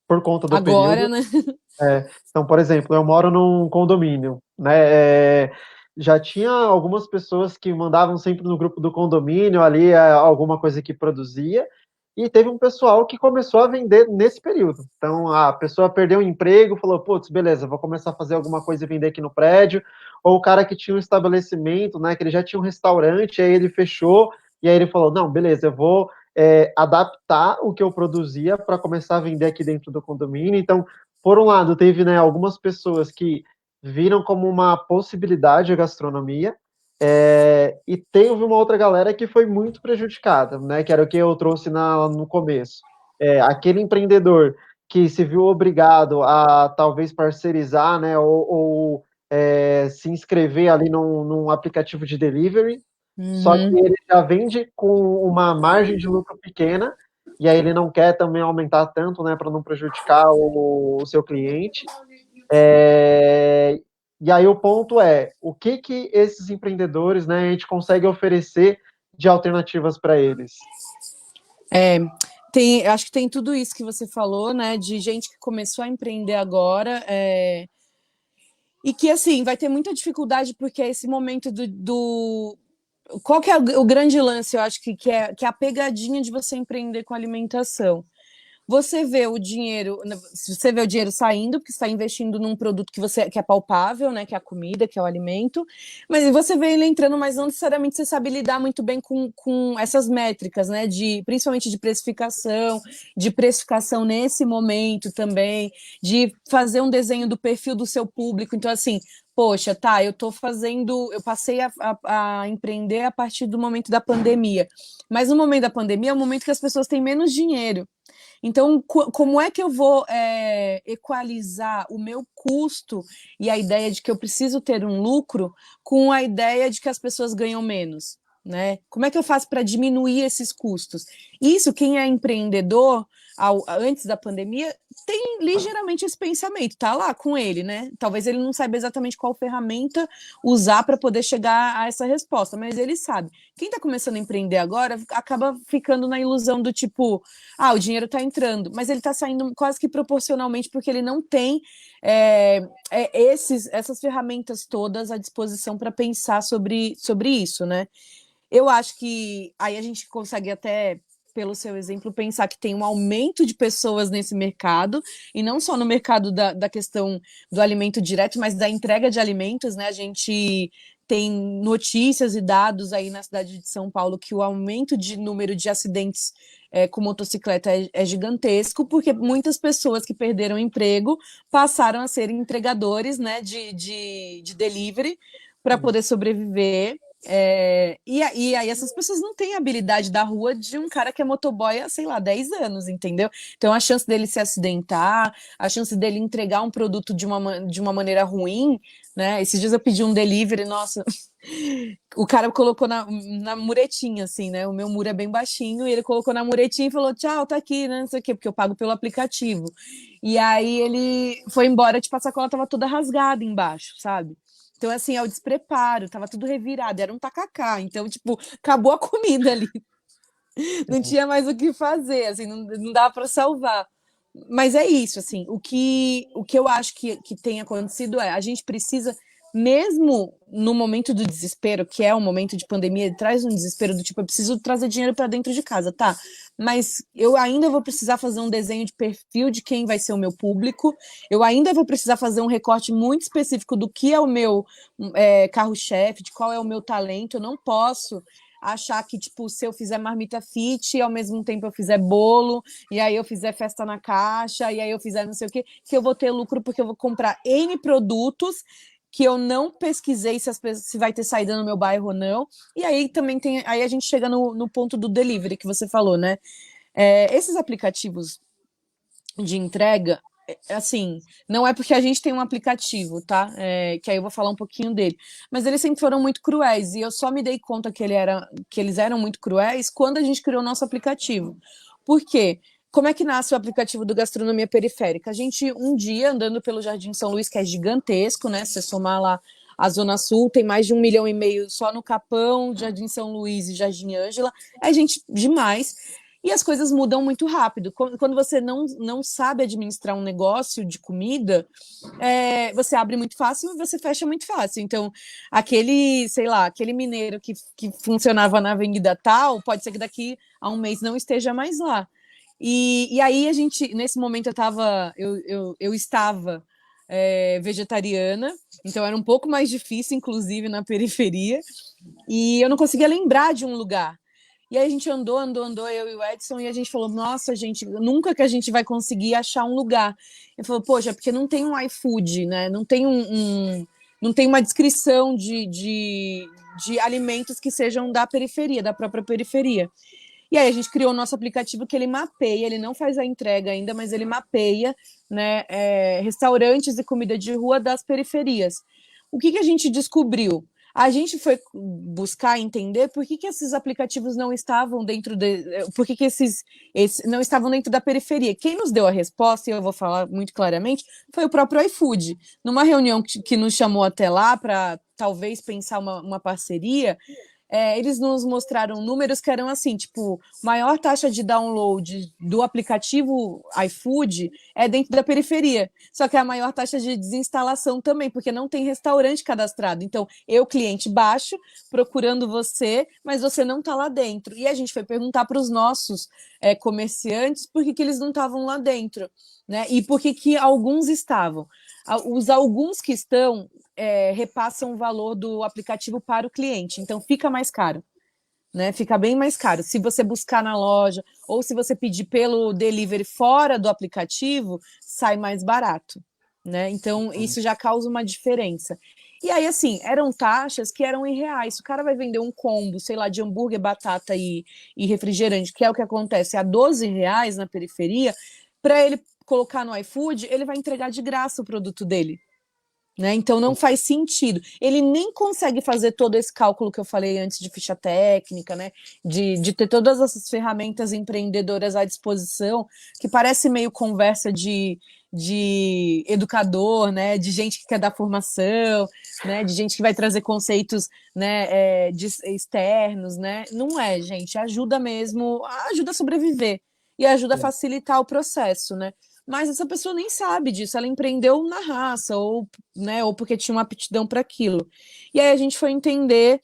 por conta do
Agora,
período.
né?
Então, por exemplo, eu moro num condomínio, né? Já tinha algumas pessoas que mandavam sempre no grupo do condomínio ali alguma coisa que produzia, e teve um pessoal que começou a vender nesse período. Então, a pessoa perdeu o emprego, falou, putz, beleza, vou começar a fazer alguma coisa e vender aqui no prédio. Ou o cara que tinha um estabelecimento, né, que ele já tinha um restaurante, aí ele fechou, e aí ele falou, não, beleza, eu vou adaptar o que eu produzia para começar a vender aqui dentro do condomínio. Então, por um lado, teve, né, algumas pessoas que viram como uma possibilidade a gastronomia, e teve uma outra galera que foi muito prejudicada, né, que era o que eu trouxe no começo. Aquele empreendedor que se viu obrigado a talvez parcerizar, né, ou se inscrever ali num aplicativo de delivery, só que ele já vende com uma margem de lucro pequena, e aí ele não quer também aumentar tanto, né, para não prejudicar o seu cliente. E aí o ponto é, o que esses empreendedores, né, a gente consegue oferecer de alternativas para eles?
Acho que tem tudo isso que você falou, né? De gente que começou a empreender agora, e que, assim, vai ter muita dificuldade, porque é esse momento qual que é o grande lance, eu acho que é a pegadinha de você empreender com alimentação. Você vê o dinheiro saindo, porque você está investindo num produto que é palpável, né? Que é a comida, que é o alimento, mas você vê ele entrando, mas não necessariamente você sabe lidar muito bem com essas métricas, né? Principalmente de precificação nesse momento também, de fazer um desenho do perfil do seu público. Então, assim, poxa, tá, eu passei a empreender a partir do momento da pandemia. Mas no momento da pandemia é o momento que as pessoas têm menos dinheiro. Então, como é que eu vou equalizar o meu custo e a ideia de que eu preciso ter um lucro com a ideia de que as pessoas ganham menos? Né? Como é que eu faço para diminuir esses custos? Isso, quem é empreendedor antes da pandemia tem ligeiramente esse pensamento, tá lá com ele, né? Talvez ele não saiba exatamente qual ferramenta usar para poder chegar a essa resposta, mas ele sabe. Quem está começando a empreender agora acaba ficando na ilusão do tipo, o dinheiro está entrando, mas ele está saindo quase que proporcionalmente porque ele não tem essas ferramentas todas à disposição para pensar sobre isso, né? Eu acho que aí a gente consegue até, pelo seu exemplo, pensar que tem um aumento de pessoas nesse mercado, e não só no mercado da questão do alimento direto, mas da entrega de alimentos, né? A gente tem notícias e dados aí na cidade de São Paulo que o aumento de número de acidentes com motocicleta é gigantesco, porque muitas pessoas que perderam emprego passaram a ser entregadores, né, de delivery para poder sobreviver. E aí essas pessoas não têm a habilidade da rua de um cara que é motoboy há, sei lá, 10 anos, entendeu? Então a chance dele se acidentar, a chance dele entregar um produto de uma maneira ruim, né? Esses dias eu pedi um delivery, nossa, o cara colocou na muretinha, assim, né? O meu muro é bem baixinho, e ele colocou na muretinha e falou, tchau, tá aqui, né? Não sei o quê, porque eu pago pelo aplicativo. E aí ele foi embora, tipo, a sacola tava toda rasgada embaixo, sabe? Então, assim, é o despreparo, tava tudo revirado, era um tacacá. Então, tipo, acabou a comida ali. Não tinha mais o que fazer, assim, não dava para salvar. Mas é isso, assim, o que eu acho que tem acontecido a gente precisa, mesmo no momento do desespero, que é um momento de pandemia, traz um desespero do tipo, eu preciso trazer dinheiro para dentro de casa, tá? Mas eu ainda vou precisar fazer um desenho de perfil de quem vai ser o meu público, eu ainda vou precisar fazer um recorte muito específico do que é o meu carro-chefe, de qual é o meu talento, eu não posso achar que, tipo, se eu fizer marmita fit, ao mesmo tempo eu fizer bolo, e aí eu fizer festa na caixa, e aí eu fizer não sei o quê, que eu vou ter lucro porque eu vou comprar N produtos que eu não pesquisei se vai ter saída no meu bairro ou não. E aí também aí a gente chega no ponto do delivery que você falou, né? Esses aplicativos de entrega, assim, não é porque a gente tem um aplicativo, tá? Que aí eu vou falar um pouquinho dele. Mas eles sempre foram muito cruéis, e eu só me dei conta que eles eram muito cruéis quando a gente criou o nosso aplicativo. Por quê? Como é que nasce o aplicativo do Gastronomia Periférica? A gente, um dia, andando pelo Jardim São Luís, que é gigantesco, né? Se você somar lá a Zona Sul tem mais de 1,5 milhão só no Capão, Jardim São Luís e Jardim Ângela, é gente demais. E as coisas mudam muito rápido. Quando você não sabe administrar um negócio de comida, você abre muito fácil e você fecha muito fácil. Então, sei lá, aquele mineiro que funcionava na Avenida Tal, pode ser que daqui a um mês não esteja mais lá. E aí nesse momento eu estava vegetariana, então era um pouco mais difícil, inclusive na periferia, e eu não conseguia lembrar de um lugar. E aí a gente andou, eu e o Edson, e a gente falou, nossa, gente, nunca que a gente vai conseguir achar um lugar. Ele falou, poxa, porque não tem um iFood, né? Não tem não tem uma descrição de alimentos que sejam da periferia, da própria periferia. E aí a gente criou o nosso aplicativo que ele mapeia, ele não faz a entrega ainda, mas ele mapeia, né, restaurantes e comida de rua das periferias. O que a gente descobriu? A gente foi buscar entender por que esses aplicativos não estavam por que esses não estavam dentro da periferia. Quem nos deu a resposta, e eu vou falar muito claramente, foi o próprio iFood. Numa reunião que nos chamou até lá para talvez pensar uma parceria, eles nos mostraram números que eram assim, tipo, maior taxa de download do aplicativo iFood é dentro da periferia, só que é a maior taxa de desinstalação também, porque não tem restaurante cadastrado. Então, eu, cliente baixo, procurando você, mas você não está lá dentro. E a gente foi perguntar para os nossos comerciantes por que eles não estavam lá dentro, né? E por que alguns estavam. Os alguns que estão repassam o valor do aplicativo para o cliente, então fica mais caro, né? Fica bem mais caro. Se você buscar na loja ou se você pedir pelo delivery fora do aplicativo, sai mais barato, né? Então isso já causa uma diferença. E aí, assim, eram taxas que eram irreais. Se o cara vai vender um combo, sei lá, de hambúrguer, batata e refrigerante, que é o que acontece a R$ 12 na periferia, para ele colocar no iFood, ele vai entregar de graça o produto dele. Né? Então não faz sentido. Ele nem consegue fazer todo esse cálculo que eu falei antes de ficha técnica, né? De ter todas essas ferramentas empreendedoras à disposição, que parece meio conversa de educador, né? De gente que quer dar formação, né? De gente que vai trazer conceitos, né? Externos, né? Não é, gente. Ajuda mesmo, ajuda a sobreviver e ajuda a facilitar o processo, né? Mas essa pessoa nem sabe disso, ela empreendeu na raça, ou porque tinha uma aptidão para aquilo. E aí a gente foi entender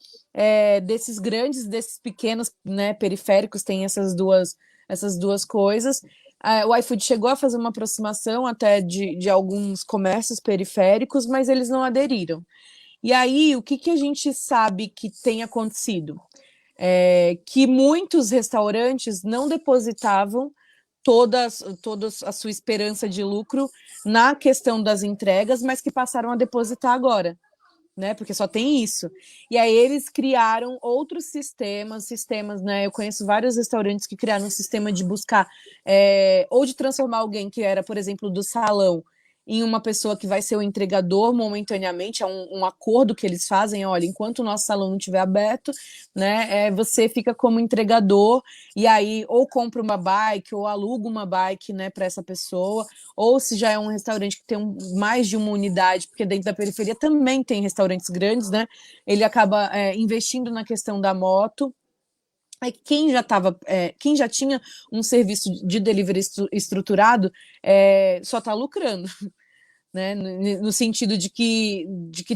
desses grandes, desses pequenos, né, periféricos, tem essas duas coisas. O iFood chegou a fazer uma aproximação até de alguns comércios periféricos, mas eles não aderiram. E aí, o que a gente sabe que tem acontecido? Que muitos restaurantes não depositavam toda a sua esperança de lucro na questão das entregas, mas que passaram a depositar agora, né? Porque só tem isso. E aí eles criaram outros sistemas, né? Eu conheço vários restaurantes que criaram um sistema de buscar ou de transformar alguém que era, por exemplo, do salão em uma pessoa que vai ser o entregador momentaneamente, é um acordo que eles fazem, olha, enquanto o nosso salão não estiver aberto, né, você fica como entregador, e aí ou compra uma bike, ou aluga uma bike, né, para essa pessoa, ou se já é um restaurante que tem mais de uma unidade, porque dentro da periferia também tem restaurantes grandes, né, ele acaba investindo na questão da moto. Aí quem já tinha um serviço de delivery estruturado só está lucrando, né? No sentido de que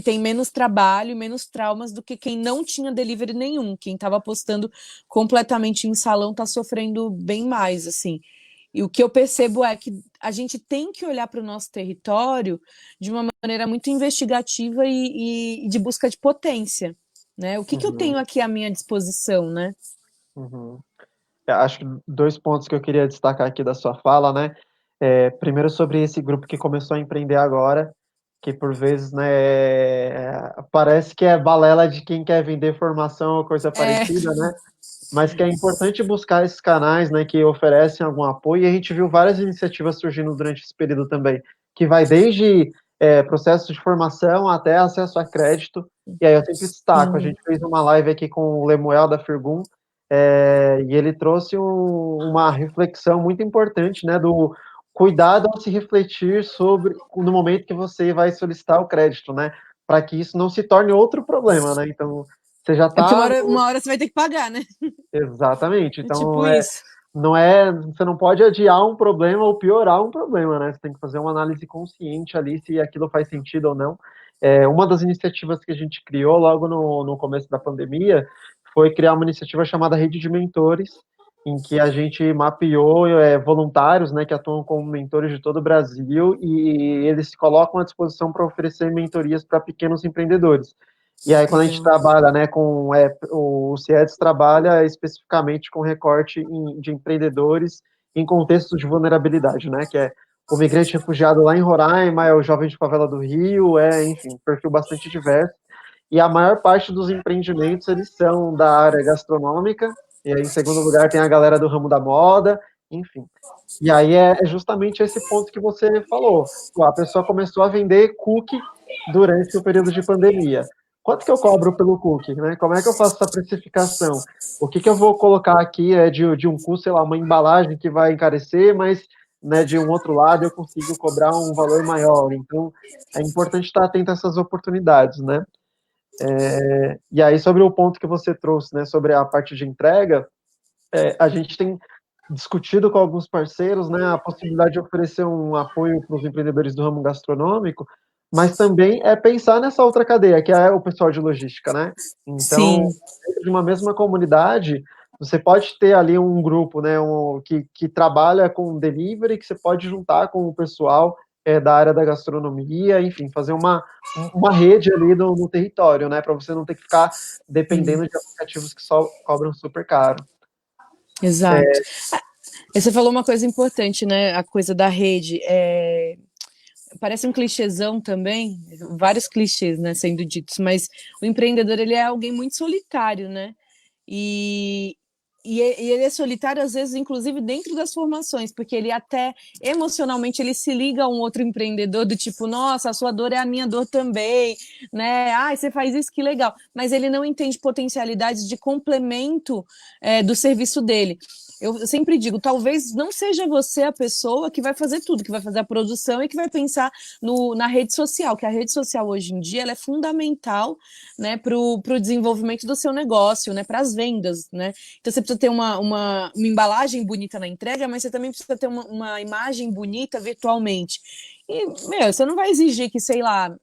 tem menos trabalho, menos traumas do que quem não tinha delivery nenhum. Quem estava apostando completamente em salão está sofrendo bem mais, assim. E o que eu percebo é que a gente tem que olhar para o nosso território de uma maneira muito investigativa e de busca de potência, né? O que eu tenho aqui à minha disposição, né?
Uhum. Acho que 2 pontos que eu queria destacar aqui da sua fala, né? Primeiro sobre esse grupo que começou a empreender agora, que por vezes, né, parece que é balela de quem quer vender formação ou coisa parecida, né? Mas que é importante buscar esses canais, né, que oferecem algum apoio, e a gente viu várias iniciativas surgindo durante esse período também, que vai desde processos de formação até acesso a crédito, e aí eu sempre destaco, a gente fez uma live aqui com o Lemuel da Firgum, e ele trouxe uma reflexão muito importante, né, do cuidado ao se refletir sobre no momento que você vai solicitar o crédito, né? para que isso não se torne outro problema, né? Então, você já
É porque
está...
uma hora você vai ter que pagar, né?
Exatamente.
É
Então,
tipo isso.
você não pode adiar um problema ou piorar um problema, né? Você tem que fazer uma análise consciente ali se aquilo faz sentido ou não. Uma das iniciativas que a gente criou logo no começo da pandemia foi criar uma iniciativa chamada Rede de Mentores, em que a gente mapeou voluntários, né, que atuam como mentores de todo o Brasil, e eles se colocam à disposição para oferecer mentorias para pequenos empreendedores. E aí, quando a gente
Legal.
trabalha, né, o CIEDS trabalha especificamente com recorte de empreendedores em contextos de vulnerabilidade, né, que é o migrante refugiado lá em Roraima, é o jovem de favela do Rio, enfim, um perfil bastante diverso. E a maior parte dos empreendimentos, eles são da área gastronômica, e aí, em segundo lugar, tem a galera do ramo da moda, enfim. E aí é justamente esse ponto que você falou. A pessoa começou a vender cookie durante o período de pandemia. Quanto que eu cobro pelo cookie, né? Como é que eu faço essa precificação? O que eu vou colocar aqui de um custo, sei lá, uma embalagem que vai encarecer, mas, né, de um outro lado eu consigo cobrar um valor maior. Então, é importante estar atento a essas oportunidades, né? E aí, sobre o ponto que você trouxe, né, sobre a parte de entrega, a gente tem discutido com alguns parceiros, né, a possibilidade de oferecer um apoio para os empreendedores do ramo gastronômico, mas também pensar nessa outra cadeia, que é o pessoal de logística, né? Então,
Sim.
dentro de uma mesma comunidade, você pode ter ali um grupo, né, que trabalha com delivery, que você pode juntar com o pessoal da área da gastronomia, enfim, fazer uma rede ali no território, né, para você não ter que ficar dependendo de aplicativos que só cobram super caro.
Exato. E você falou uma coisa importante, né? A coisa da rede. Parece um clichêzão também, vários clichês, né, sendo ditos, mas o empreendedor, ele é alguém muito solitário, né? E, e ele é solitário, às vezes, inclusive dentro das formações, porque ele até emocionalmente ele se liga a um outro empreendedor do tipo, nossa, a sua dor é a minha dor também, né? Ah, você faz isso, que legal. Mas ele não entende potencialidades de complemento do serviço dele. Eu sempre digo, talvez não seja você a pessoa que vai fazer tudo, que vai fazer a produção e que vai pensar na rede social, que a rede social hoje em dia ela é fundamental, né, para o desenvolvimento do seu negócio, né, para as vendas, né? Então você precisa ter uma embalagem bonita na entrega, mas você também precisa ter uma imagem bonita virtualmente. E, você não vai exigir que, sei lá,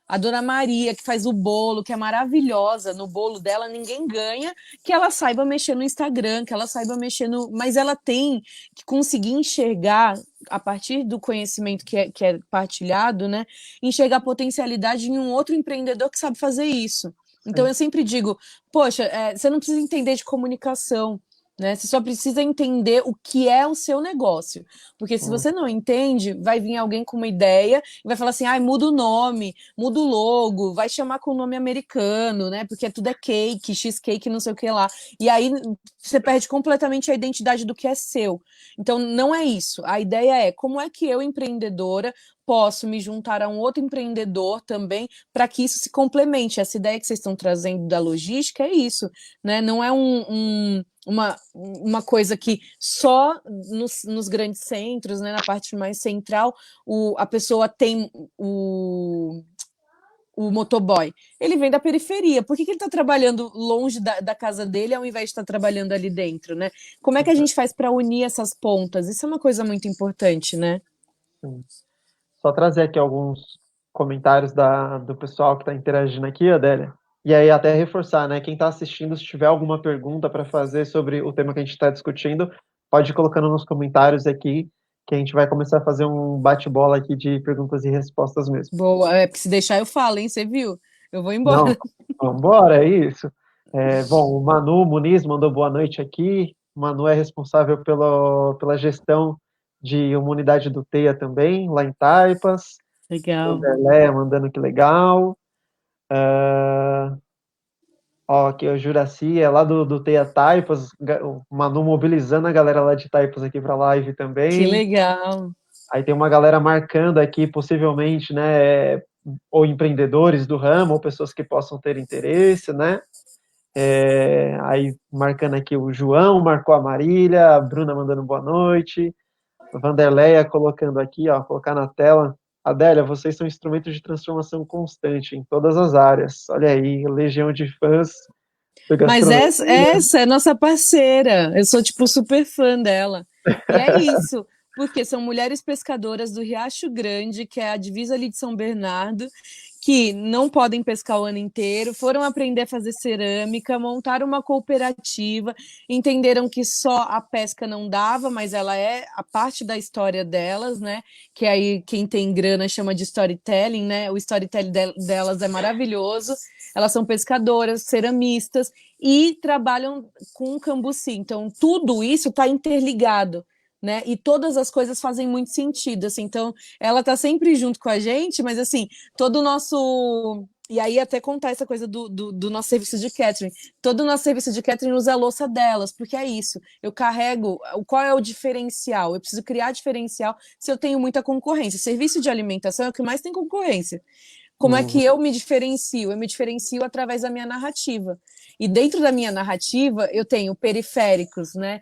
a dona Maria, que faz o bolo, que é maravilhosa, no bolo dela ninguém ganha, que ela saiba mexer no Instagram, que ela saiba mexer no. Mas ela tem que conseguir enxergar, a partir do conhecimento que é partilhado, né? Enxergar a potencialidade em um outro empreendedor que sabe fazer isso. Então eu sempre digo, poxa, você não precisa entender de comunicação. Né? Você só precisa entender o que é o seu negócio. Porque se você não entende, vai vir alguém com uma ideia e vai falar assim: ah, muda o nome, muda o logo, vai chamar com o nome americano, né? Porque tudo é cake, cheesecake, não sei o que lá. E aí você perde completamente a identidade do que é seu. Então não é isso. A ideia é como é que eu, empreendedora, posso me juntar a um outro empreendedor também para que isso se complemente. Essa ideia que vocês estão trazendo da logística é isso, né? Não é uma coisa que só nos grandes centros, né, na parte mais central, a pessoa tem o motoboy. Ele vem da periferia. Por que ele está trabalhando longe da casa dele ao invés de estar trabalhando ali dentro, né? Como é que a gente faz para unir essas pontas? Isso é uma coisa muito importante, né?
Só trazer aqui alguns comentários do pessoal que está interagindo aqui, Adélia. E aí até reforçar, né? Quem está assistindo, se tiver alguma pergunta para fazer sobre o tema que a gente está discutindo, pode ir colocando nos comentários aqui, que a gente vai começar a fazer um bate-bola aqui de perguntas e respostas mesmo.
Boa, porque se deixar eu falo, hein? Você viu? Eu vou embora.
Não, vamos embora, é isso. Bom, o Manu Muniz mandou boa noite aqui. O Manu é responsável pela gestão de uma unidade do TEIA também, lá em Taipas.
Legal.
Vanderleia mandando que legal. Ó, aqui o Juraci é lá do TEIA Taipas, o Manu mobilizando a galera lá de Taipas aqui para a live
Que
também.
legal.
Aí tem uma galera marcando aqui, possivelmente, né, ou empreendedores do ramo, ou pessoas que possam ter interesse, né? Aí marcando aqui o João, marcou a Marília, a Bruna mandando boa noite, a Vanderleia colocando aqui, ó, colocar na tela Adélia, vocês são instrumentos de transformação constante em todas as áreas. Olha aí, legião de fãs da
Mas
gastronomia.
essa é nossa parceira. Eu sou, tipo, super fã dela. E é isso, porque são mulheres pescadoras do Riacho Grande, que é a divisa ali de São Bernardo, que não podem pescar o ano inteiro, foram aprender a fazer cerâmica, montaram uma cooperativa, entenderam que só a pesca não dava, mas ela é a parte da história delas, né? Que aí quem tem grana chama de storytelling, né? O storytelling delas é maravilhoso. Elas são pescadoras, ceramistas e trabalham com cambuci. Então, tudo isso está interligado, né? E todas as coisas fazem muito sentido, assim. Então, ela está sempre junto com a gente, mas, assim, todo o nosso... E aí, até contar essa coisa do nosso serviço de catering. Todo o nosso serviço de catering usa a louça delas, porque é isso. Eu carrego... Qual é o diferencial? Eu preciso criar diferencial se eu tenho muita concorrência. Serviço de alimentação é o que mais tem concorrência. Como é que eu me diferencio? Eu me diferencio através da minha narrativa. E dentro da minha narrativa, eu tenho periféricos, né,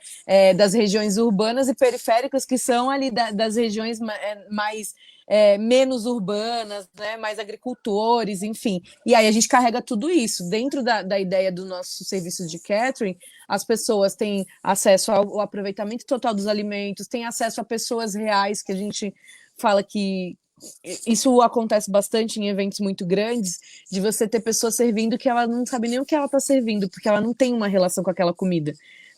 das regiões urbanas e periféricos que são ali das regiões mais menos urbanas, né, mais agricultores, enfim. E aí a gente carrega tudo isso. Dentro da ideia do nosso serviço de catering, as pessoas têm acesso ao aproveitamento total dos alimentos, têm acesso a pessoas reais, que a gente fala que isso acontece bastante em eventos muito grandes, de você ter pessoas servindo que ela não sabe nem o que ela está servindo, porque ela não tem uma relação com aquela comida,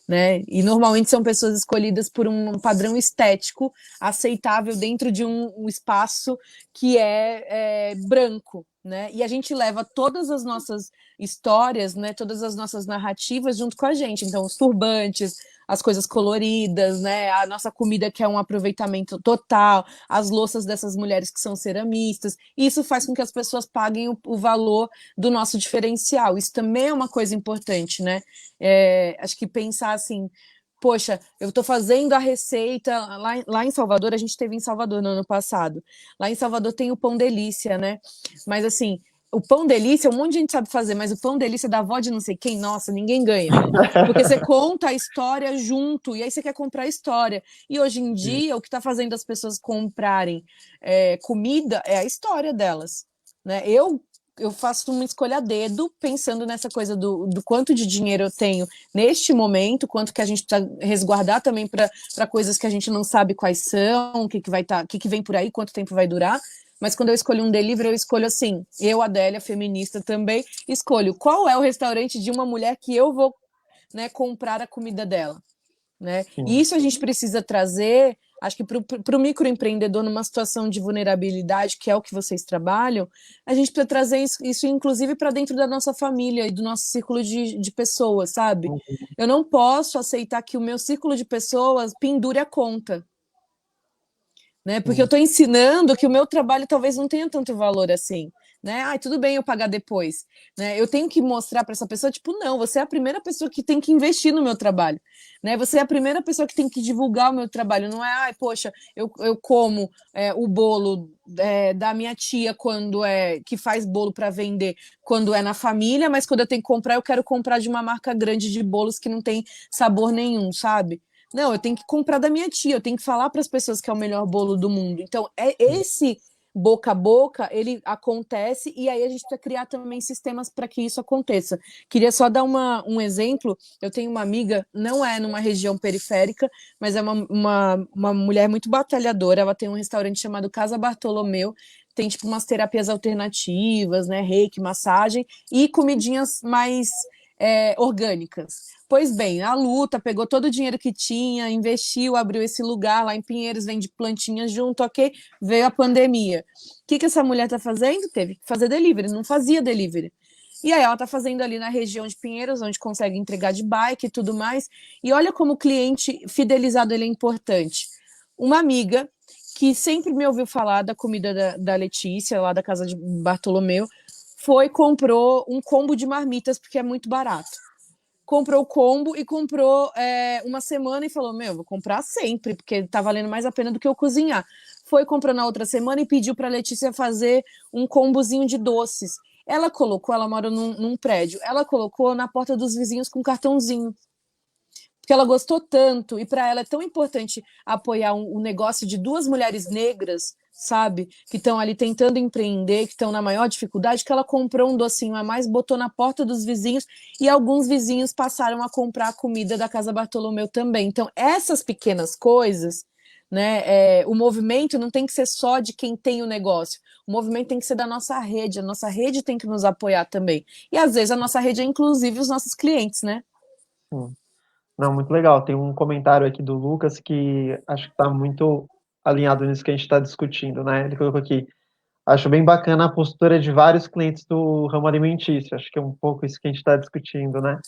né? E normalmente são pessoas escolhidas por um padrão estético aceitável dentro de um espaço que é branco, né? E a gente leva todas as nossas histórias, né? Todas as nossas narrativas junto com a gente. Então, os turbantes, as coisas coloridas, né? A nossa comida que é um aproveitamento total, as louças dessas mulheres que são ceramistas. Isso faz com que as pessoas paguem o valor do nosso diferencial. Isso também é uma coisa importante, né? Acho que pensar assim, poxa, eu estou fazendo a receita lá em Salvador, a gente teve em Salvador no ano passado. Lá em Salvador tem o pão delícia, né? Mas assim, o pão delícia, um monte de gente sabe fazer, mas o pão delícia da avó de não sei quem, nossa, ninguém ganha. Porque você conta a história junto, e aí você quer comprar a história. E hoje em dia, o que está fazendo as pessoas comprarem comida é a história delas. Né? Eu faço uma escolha a dedo, pensando nessa coisa do quanto de dinheiro eu tenho neste momento, quanto que a gente precisa resguardar também para coisas que a gente não sabe quais são, o que vai o que vem por aí, quanto tempo vai durar. Mas quando eu escolho um delivery, eu escolho assim, eu, Adélia, feminista também, escolho qual é o restaurante de uma mulher que eu vou, né, comprar a comida dela. Né? E isso a gente precisa trazer, acho que para o microempreendedor numa situação de vulnerabilidade, que é o que vocês trabalham, a gente precisa trazer isso inclusive para dentro da nossa família e do nosso círculo de pessoas, sabe? Eu não posso aceitar que o meu círculo de pessoas pendure a conta. Né? Porque eu estou ensinando que o meu trabalho talvez não tenha tanto valor assim. Né? Tudo bem eu pagar depois. Né? Eu tenho que mostrar para essa pessoa, tipo, não, você é a primeira pessoa que tem que investir no meu trabalho. Né? Você é a primeira pessoa que tem que divulgar o meu trabalho. Não é, poxa, eu como o bolo da minha tia quando que faz bolo para vender quando é na família, mas quando eu tenho que comprar, eu quero comprar de uma marca grande de bolos que não tem sabor nenhum, sabe? Não, eu tenho que comprar da minha tia, eu tenho que falar para as pessoas que é o melhor bolo do mundo. Então, esse boca a boca, ele acontece e aí a gente precisa criar também sistemas para que isso aconteça. Queria só dar um exemplo. Eu tenho uma amiga, não é numa região periférica, mas é uma mulher muito batalhadora. Ela tem um restaurante chamado Casa Bartolomeu, tem tipo umas terapias alternativas, né, reiki, massagem e comidinhas mais orgânicas. Pois bem, a luta pegou todo o dinheiro que tinha, investiu, abriu esse lugar lá em Pinheiros, vende plantinhas junto, ok? Veio a pandemia. O que essa mulher está fazendo? Teve que fazer delivery, não fazia delivery. E aí ela está fazendo ali na região de Pinheiros, onde consegue entregar de bike e tudo mais. E olha como o cliente fidelizado ele é importante. Uma amiga que sempre me ouviu falar da comida da Letícia, lá da casa de Bartolomeu, comprou um combo de marmitas, porque é muito barato. Comprou o combo e comprou uma semana e falou, vou comprar sempre, porque tá valendo mais a pena do que eu cozinhar. Foi, comprou na outra semana e pediu para a Letícia fazer um combozinho de doces. Ela mora num prédio, ela colocou na porta dos vizinhos com cartãozinho. porque ela gostou tanto, e para ela é tão importante apoiar um negócio de duas mulheres negras, sabe? Que estão ali tentando empreender, que estão na maior dificuldade, que ela comprou um docinho a mais, botou na porta dos vizinhos, e alguns vizinhos passaram a comprar a comida da Casa Bartolomeu também. Então, essas pequenas coisas, né? O movimento não tem que ser só de quem tem o negócio. O movimento tem que ser da nossa rede. A nossa rede tem que nos apoiar também. E às vezes a nossa rede é inclusive os nossos clientes, né?
Não, muito legal. Tem um comentário aqui do Lucas que acho que está muito alinhado nisso que a gente está discutindo, né? Ele colocou aqui: acho bem bacana a postura de vários clientes do ramo alimentício. Acho que é um pouco isso que a gente está discutindo, né?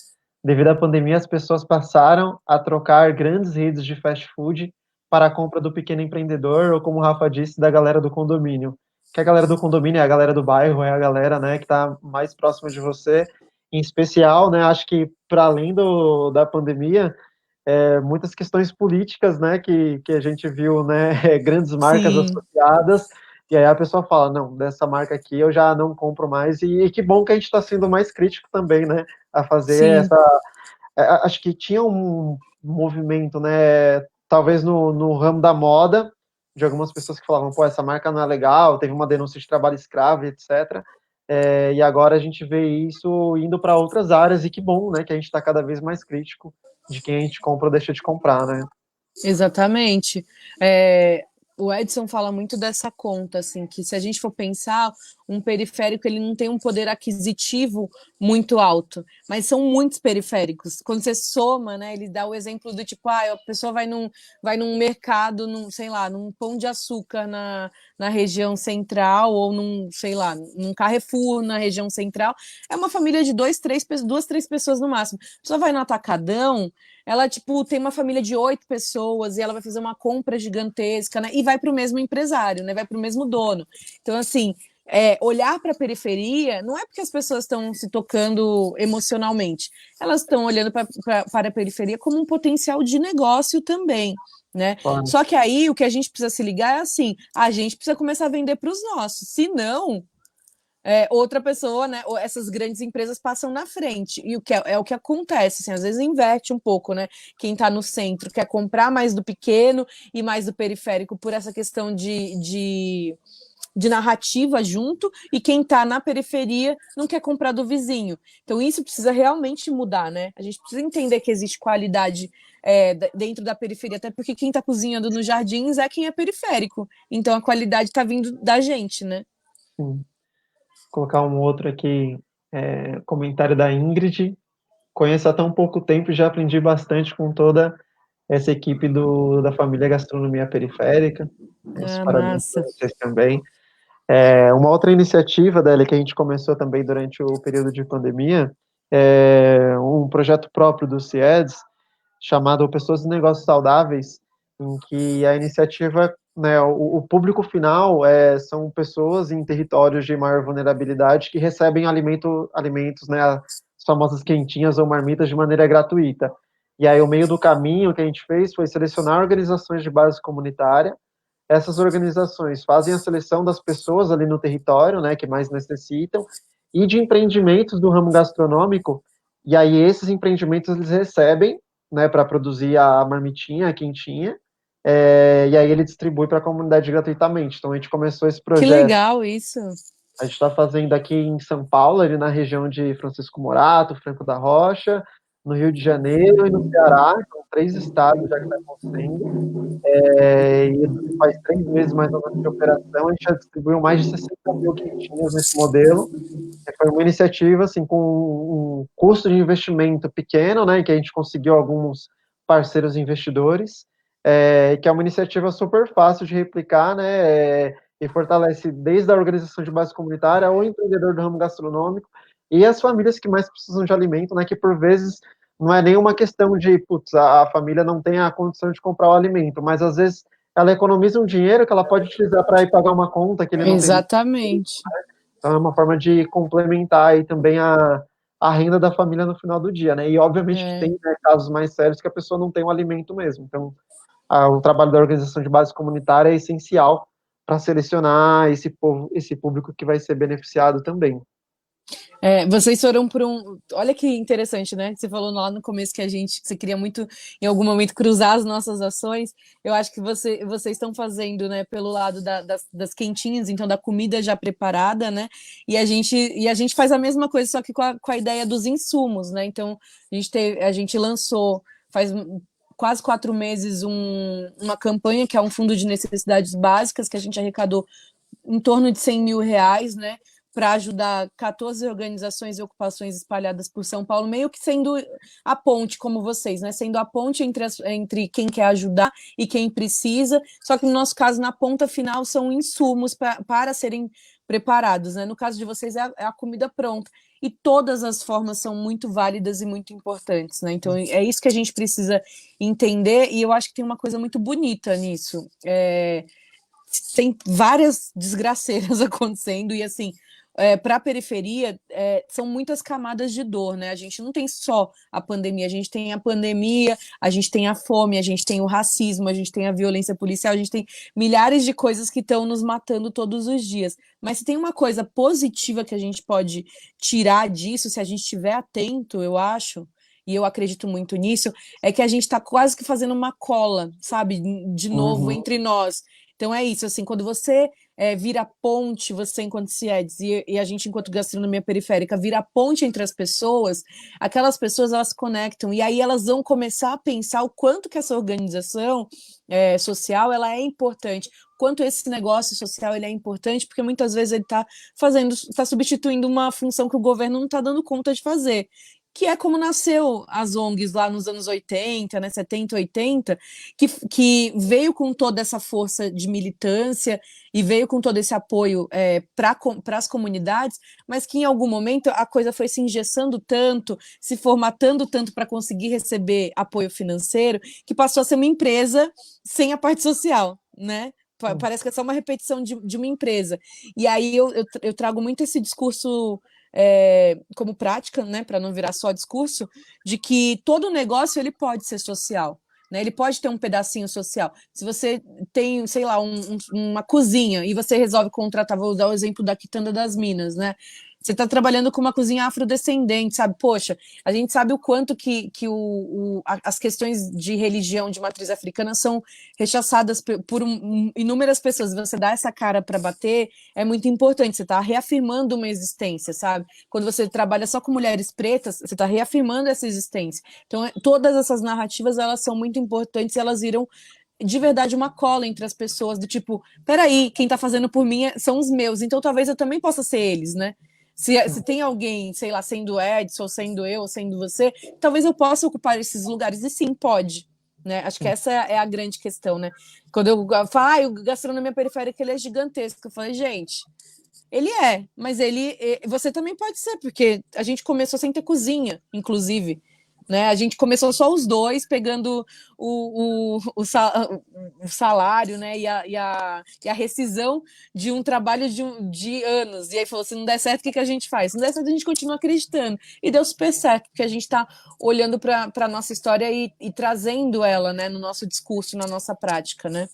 Devido à pandemia, as pessoas passaram a trocar grandes redes de fast food para a compra do pequeno empreendedor, ou como o Rafa disse, da galera do condomínio. Que a galera do condomínio é a galera do bairro, é a galera, né, que está mais próxima de você. Em especial, né, acho que para além da pandemia, muitas questões políticas, né, que a gente viu, né, grandes marcas
Sim.
associadas, e aí a pessoa fala, não, dessa marca aqui eu já não compro mais, e que bom que a gente está sendo mais crítico também, né, a fazer
Sim.
essa... Acho que tinha um movimento, né, talvez no ramo da moda, de algumas pessoas que falavam, pô, essa marca não é legal, teve uma denúncia de trabalho escravo, etc., e agora a gente vê isso indo para outras áreas, e que bom, né, que a gente está cada vez mais crítico de quem a gente compra ou deixa de comprar, né?
Exatamente. O Edson fala muito dessa conta, assim, que se a gente for pensar, um periférico ele não tem um poder aquisitivo muito alto, mas são muitos periféricos. Quando você soma, né, ele dá o exemplo do tipo, a pessoa vai num mercado, sei lá, num Pão de Açúcar na região central, ou sei lá, num Carrefour na região central, é uma família de duas, três pessoas no máximo. A pessoa vai no Atacadão, ela, tipo, tem uma família de 8 pessoas e ela vai fazer uma compra gigantesca, né? E vai para o mesmo empresário, né? Vai para o mesmo dono. Então, assim, olhar para a periferia não é porque as pessoas estão se tocando emocionalmente. Elas estão olhando para a periferia como um potencial de negócio também, né?
Claro.
Só que aí o que a gente precisa se ligar é assim, a gente precisa começar a vender para os nossos. Se não, outra pessoa, né? Ou essas grandes empresas passam na frente. E o que acontece, assim, às vezes inverte um pouco, né? Quem está no centro quer comprar mais do pequeno e mais do periférico por essa questão de narrativa junto, e quem está na periferia não quer comprar do vizinho. Então, isso precisa realmente mudar, né? A gente precisa entender que existe qualidade dentro da periferia, até porque quem está cozinhando nos jardins é quem é periférico. Então, a qualidade está vindo da gente, né?
Sim. Vou colocar um outro aqui, comentário da Ingrid. Conheço há tão pouco tempo e já aprendi bastante com toda essa equipe da família Gastronomia Periférica. Meus parabéns para
Massa.
vocês também. Uma outra iniciativa dela que a gente começou também durante o período de pandemia é um projeto próprio do CIEDS chamado Pessoas e Negócios Saudáveis, em que a iniciativa, né, o público final são pessoas em territórios de maior vulnerabilidade que recebem alimentos, né, as famosas quentinhas ou marmitas de maneira gratuita. E aí o meio do caminho que a gente fez foi selecionar organizações de base comunitária. Essas organizações fazem a seleção das pessoas ali no território, né, que mais necessitam, e de empreendimentos do ramo gastronômico, e aí esses empreendimentos eles recebem, né, para produzir a marmitinha, a quentinha, e aí ele distribui para a comunidade gratuitamente. Então a gente começou esse
Que
projeto.
legal isso.
A gente está fazendo aqui em São Paulo, ali na região de Francisco Morato, Franco da Rocha, no Rio de Janeiro e no Ceará, são 3 estados já que está acontecendo. E faz 3 meses mais ou menos de operação, a gente já distribuiu mais de 60 mil quentinhas nesse modelo. Foi uma iniciativa assim, com um custo de investimento pequeno, né, que a gente conseguiu alguns parceiros investidores, que é uma iniciativa super fácil de replicar, né, e fortalece desde a organização de base comunitária ao empreendedor do ramo gastronômico e as famílias que mais precisam de alimento, né, que por vezes não é nenhuma questão de, putz, a família não tem a condição de comprar o alimento, mas às vezes ela economiza um dinheiro que ela pode utilizar para ir pagar uma conta que ele não teria.
Exatamente.
Então é uma forma de complementar aí também a renda da família no final do dia, né? E obviamente que tem, né, casos mais sérios que a pessoa não tem o alimento mesmo. Então, o trabalho da organização de base comunitária é essencial para selecionar esse povo, esse público que vai ser beneficiado também.
Vocês foram por um. Olha que interessante, né? Você falou lá no começo que você queria muito, em algum momento, cruzar as nossas ações. Eu acho que vocês estão fazendo, né, pelo lado das quentinhas, então da comida já preparada, né? E a gente faz a mesma coisa, só que com a ideia dos insumos, né? Então, a gente lançou faz quase 4 meses uma campanha que é um fundo de necessidades básicas que a gente arrecadou em torno de 100 mil reais, né, para ajudar 14 organizações e ocupações espalhadas por São Paulo, meio que sendo a ponte, como vocês, né, sendo a ponte entre quem quer ajudar e quem precisa, só que no nosso caso, na ponta final, são insumos para serem preparados, né, no caso de vocês é a comida pronta, e todas as formas são muito válidas e muito importantes, né, então é isso que a gente precisa entender, e eu acho que tem uma coisa muito bonita nisso, tem várias desgraceiras acontecendo e assim, para a periferia são muitas camadas de dor, né? A gente não tem só a pandemia, a gente tem a fome, a gente tem o racismo, a gente tem a violência policial, a gente tem milhares de coisas que estão nos matando todos os dias. Mas se tem uma coisa positiva que a gente pode tirar disso, se a gente estiver atento, eu acho, e eu acredito muito nisso, é que a gente está quase que fazendo uma cola, sabe, de novo
Uhum.
entre nós. Então é isso, assim, quando você vira ponte, você enquanto CIEDS e a gente enquanto gastronomia periférica vira ponte entre as pessoas, aquelas pessoas elas se conectam e aí elas vão começar a pensar o quanto que essa organização social ela é importante, quanto esse negócio social ele é importante, porque muitas vezes ele está substituindo uma função que o governo não está dando conta de fazer. Que é como nasceu as ONGs lá nos anos 80, né, 70, 80, que veio com toda essa força de militância e veio com todo esse apoio para as comunidades, mas que em algum momento a coisa foi se engessando tanto, se formatando tanto para conseguir receber apoio financeiro, que passou a ser uma empresa sem a parte social, né? Parece que é só uma repetição de uma empresa. E aí eu trago muito esse discurso como prática, né, para não virar só discurso, de que todo negócio ele pode ser social. Né, ele pode ter um pedacinho social. Se você tem, sei lá, uma cozinha e você resolve contratar, vou dar o exemplo da Quitanda das Minas, né? Você está trabalhando com uma cozinha afrodescendente, sabe? Poxa, a gente sabe o quanto que as questões de religião de matriz africana são rechaçadas por inúmeras pessoas. Você dá essa cara para bater é muito importante. Você está reafirmando uma existência, sabe? Quando você trabalha só com mulheres pretas, você está reafirmando essa existência. Então, todas essas narrativas elas são muito importantes e elas viram de verdade uma cola entre as pessoas do tipo, peraí, quem está fazendo por mim são os meus, então talvez eu também possa ser eles, né? Se tem alguém, sei lá, sendo o Edson, ou sendo eu, ou sendo você, talvez eu possa ocupar esses lugares, e sim, pode. Né? Acho que essa é a grande questão, né? Quando eu falo, o gastronomia periférica ele é gigantesco, eu falei, gente, ele mas você também pode ser, porque a gente começou sem ter cozinha, inclusive. Né? A gente começou só os dois, pegando o salário, né? E a rescisão de um trabalho de anos. E aí falou: se não der certo, o que a gente faz? Se não der certo, a gente continua acreditando. E deu super certo, porque a gente está olhando para a nossa história e trazendo ela, né, no nosso discurso, na nossa prática, né?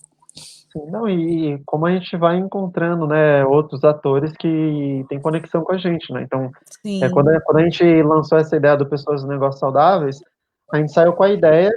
Sim, não, e como a gente vai encontrando, né, outros atores que têm conexão com a gente, né? Então,
Sim.
quando a gente lançou essa ideia do Pessoas dos Negócios Saudáveis, a gente saiu com a ideia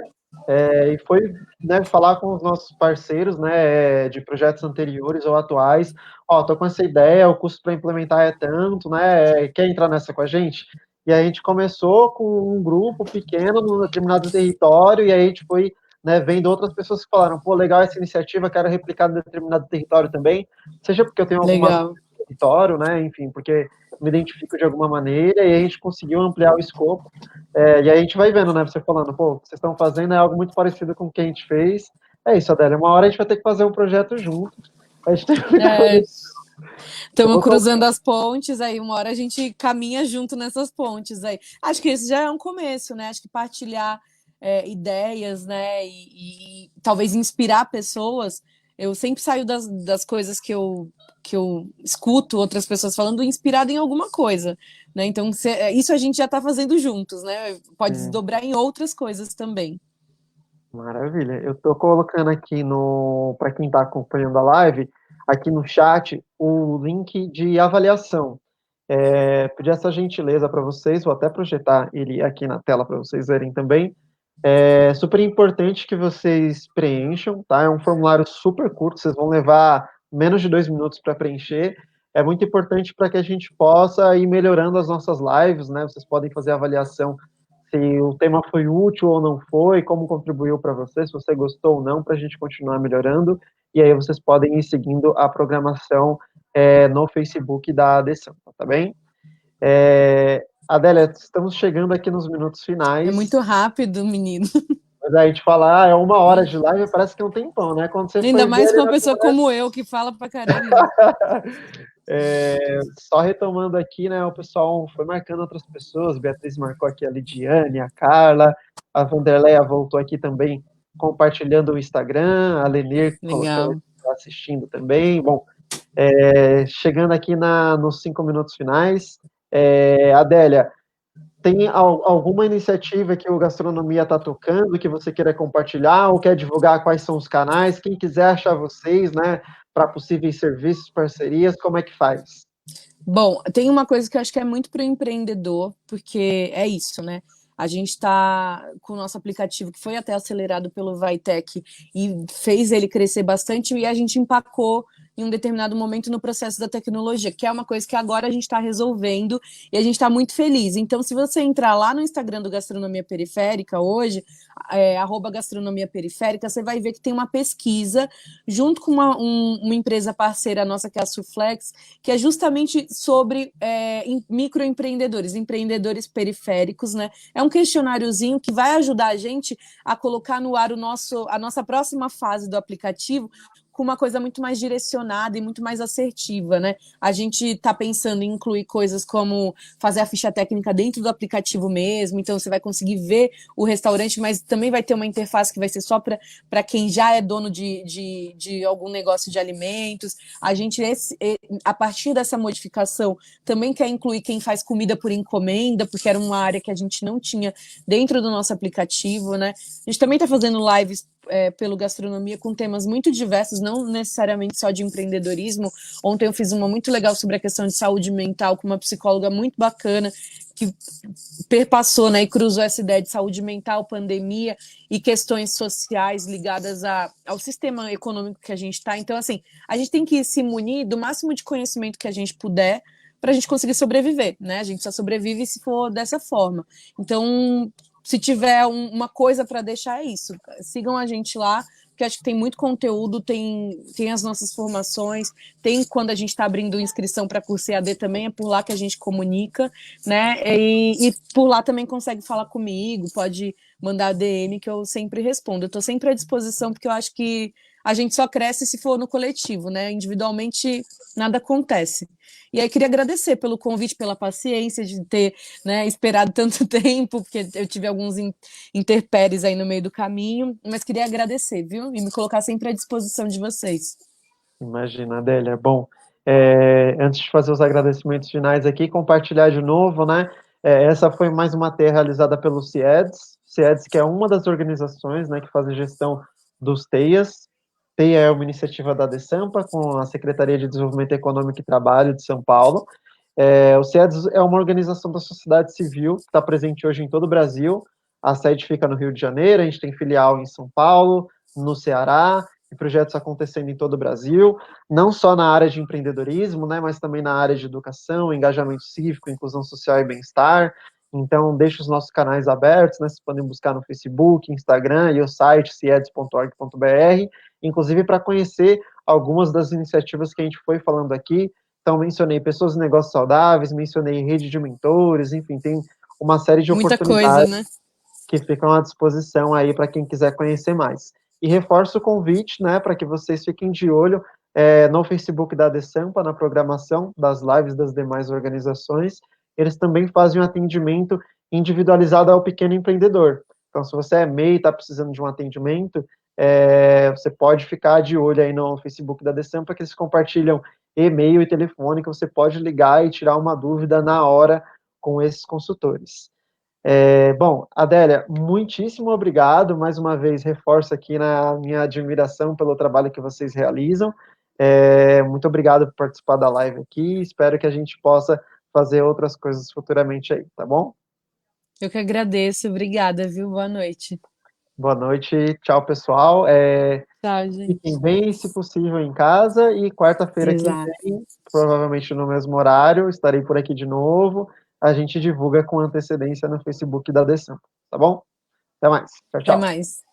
e foi, né, falar com os nossos parceiros, né, de projetos anteriores ou atuais. Ó, tô com essa ideia, o custo para implementar é tanto, né? Quer entrar nessa com a gente? E a gente começou com um grupo pequeno num determinado território e aí a gente foi, né, vendo outras pessoas que falaram, pô, legal essa iniciativa, quero replicar em determinado território também, seja porque eu tenho alguma
Legal.
território, né, enfim, porque me identifico de alguma maneira, e a gente conseguiu ampliar o escopo, e aí a gente vai vendo, né, você falando, pô, o que vocês estão fazendo é algo muito parecido com o que a gente fez, é isso, Adélia, uma hora a gente vai ter que fazer um projeto junto, a gente tem muita coisa.
Estamos cruzando as pontes, aí uma hora a gente caminha junto nessas pontes aí. Acho que esse já é um começo, né? Acho que partilhar ideias, né? E talvez inspirar pessoas. Eu sempre saio das coisas que eu escuto outras pessoas falando inspirado em alguma coisa, né? Então, isso a gente já está fazendo juntos, né? Pode desdobrar em outras coisas também.
Maravilha. Eu estou colocando aqui para quem está acompanhando a live, aqui no chat, o link de avaliação. Pedir essa gentileza para vocês, vou até projetar ele aqui na tela para vocês verem também. Super importante que vocês preencham, tá? É um formulário super curto, vocês vão levar menos de 2 minutos para preencher. É muito importante para que a gente possa ir melhorando as nossas lives, né? Vocês podem fazer a avaliação se o tema foi útil ou não foi, como contribuiu para você, se você gostou ou não, para a gente continuar melhorando. E aí vocês podem ir seguindo a programação no Facebook da Adessampa, tá bem? Adélia, estamos chegando aqui nos minutos finais.
É muito rápido, menino.
Mas aí a gente fala, é 1 hora de live, parece que é um tempão, né? Quando você
Ainda mais com uma pessoa
começa...
como eu, que fala pra caramba.
Só retomando aqui, né? O pessoal foi marcando outras pessoas, Beatriz marcou aqui a Lidiane, a Carla, a Vanderleia voltou aqui também compartilhando o Instagram, a Lenir colocando, assistindo também. Bom, chegando aqui nos 5 minutos finais, Adélia, tem alguma iniciativa que o Gastronomia está tocando que você queira compartilhar ou quer divulgar quais são os canais? Quem quiser achar vocês, né, para possíveis serviços, parcerias, como é que faz?
Bom, tem uma coisa que eu acho que é muito para o empreendedor, porque é isso, né? A gente está com o nosso aplicativo, que foi até acelerado pelo Vitec e fez ele crescer bastante, e a gente empacou em um determinado momento no processo da tecnologia, que é uma coisa que agora a gente está resolvendo e a gente está muito feliz. Então, se você entrar lá no Instagram do Gastronomia Periférica hoje, @gastronomia periférica, você vai ver que tem uma pesquisa junto com uma empresa parceira nossa, que é a Suflex, que é justamente sobre microempreendedores, empreendedores periféricos, né? É um questionáriozinho que vai ajudar a gente a colocar no ar a nossa próxima fase do aplicativo, com uma coisa muito mais direcionada e muito mais assertiva, né? A gente está pensando em incluir coisas como fazer a ficha técnica dentro do aplicativo mesmo, então você vai conseguir ver o restaurante, mas também vai ter uma interface que vai ser só para quem já é dono de algum negócio de alimentos. A gente, a partir dessa modificação, também quer incluir quem faz comida por encomenda, porque era uma área que a gente não tinha dentro do nosso aplicativo, né? A gente também está fazendo lives pelo Gastronomia com temas muito diversos, não necessariamente só de empreendedorismo. Ontem eu fiz uma muito legal sobre a questão de saúde mental com uma psicóloga muito bacana, que perpassou, né, e cruzou essa ideia de saúde mental, pandemia e questões sociais ligadas ao sistema econômico que a gente está. Então, assim, a gente tem que se munir do máximo de conhecimento que a gente puder para a gente conseguir sobreviver, né? A gente só sobrevive se for dessa forma. Então, se tiver uma coisa para deixar, é isso. Sigam a gente lá, porque acho que tem muito conteúdo, tem as nossas formações, tem quando a gente está abrindo inscrição para curso EAD também, é por lá que a gente comunica, né? E por lá também consegue falar comigo, pode mandar DM que eu sempre respondo. Eu estou sempre à disposição, porque eu acho que a gente só cresce se for no coletivo, né? Individualmente nada acontece. E aí queria agradecer pelo convite, pela paciência de ter, né, esperado tanto tempo, porque eu tive alguns intempéries aí no meio do caminho, mas queria agradecer, viu? E me colocar sempre à disposição de vocês.
Imagina, Adélia. Bom, antes de fazer os agradecimentos finais aqui, compartilhar de novo, né? Essa foi mais uma TEA realizada pelo CIEDS, que é uma das organizações, né, que faz a gestão dos TEIAs. TEIA é uma iniciativa da Adessampa, com a Secretaria de Desenvolvimento Econômico e Trabalho de São Paulo. O CIEDS é uma organização da sociedade civil que está presente hoje em todo o Brasil. A sede fica no Rio de Janeiro, a gente tem filial em São Paulo, no Ceará, e projetos acontecendo em todo o Brasil, não só na área de empreendedorismo, né, mas também na área de educação, engajamento cívico, inclusão social e bem-estar. Então, deixo os nossos canais abertos, né, vocês podem buscar no Facebook, Instagram e o site cieds.org.br, inclusive para conhecer algumas das iniciativas que a gente foi falando aqui. Então, mencionei pessoas e negócios saudáveis, mencionei rede de mentores, enfim, tem uma série de
Muita
oportunidades
coisa, né?
que ficam à disposição aí para quem quiser conhecer mais. E reforço o convite, né, para que vocês fiquem de olho no Facebook da Adessampa, na programação das lives das demais organizações. Eles também fazem um atendimento individualizado ao pequeno empreendedor. Então, se você é MEI e está precisando de um atendimento, você pode ficar de olho aí no Facebook da Adessampa, que eles compartilham e-mail e telefone, que você pode ligar e tirar uma dúvida na hora com esses consultores. Bom, Adélia, muitíssimo obrigado, mais uma vez reforço aqui na minha admiração pelo trabalho que vocês realizam, muito obrigado por participar da live aqui, espero que a gente possa fazer outras coisas futuramente aí, tá bom?
Eu que agradeço, obrigada, viu? Boa noite.
Boa noite, tchau, pessoal.
Tchau, gente.
Fiquem bem, se possível, em casa, e quarta-feira que
Exato.
vem, provavelmente no mesmo horário, estarei por aqui de novo. A gente divulga com antecedência no Facebook da Desampa, tá bom? Até mais. Tchau,
Até
tchau.
mais.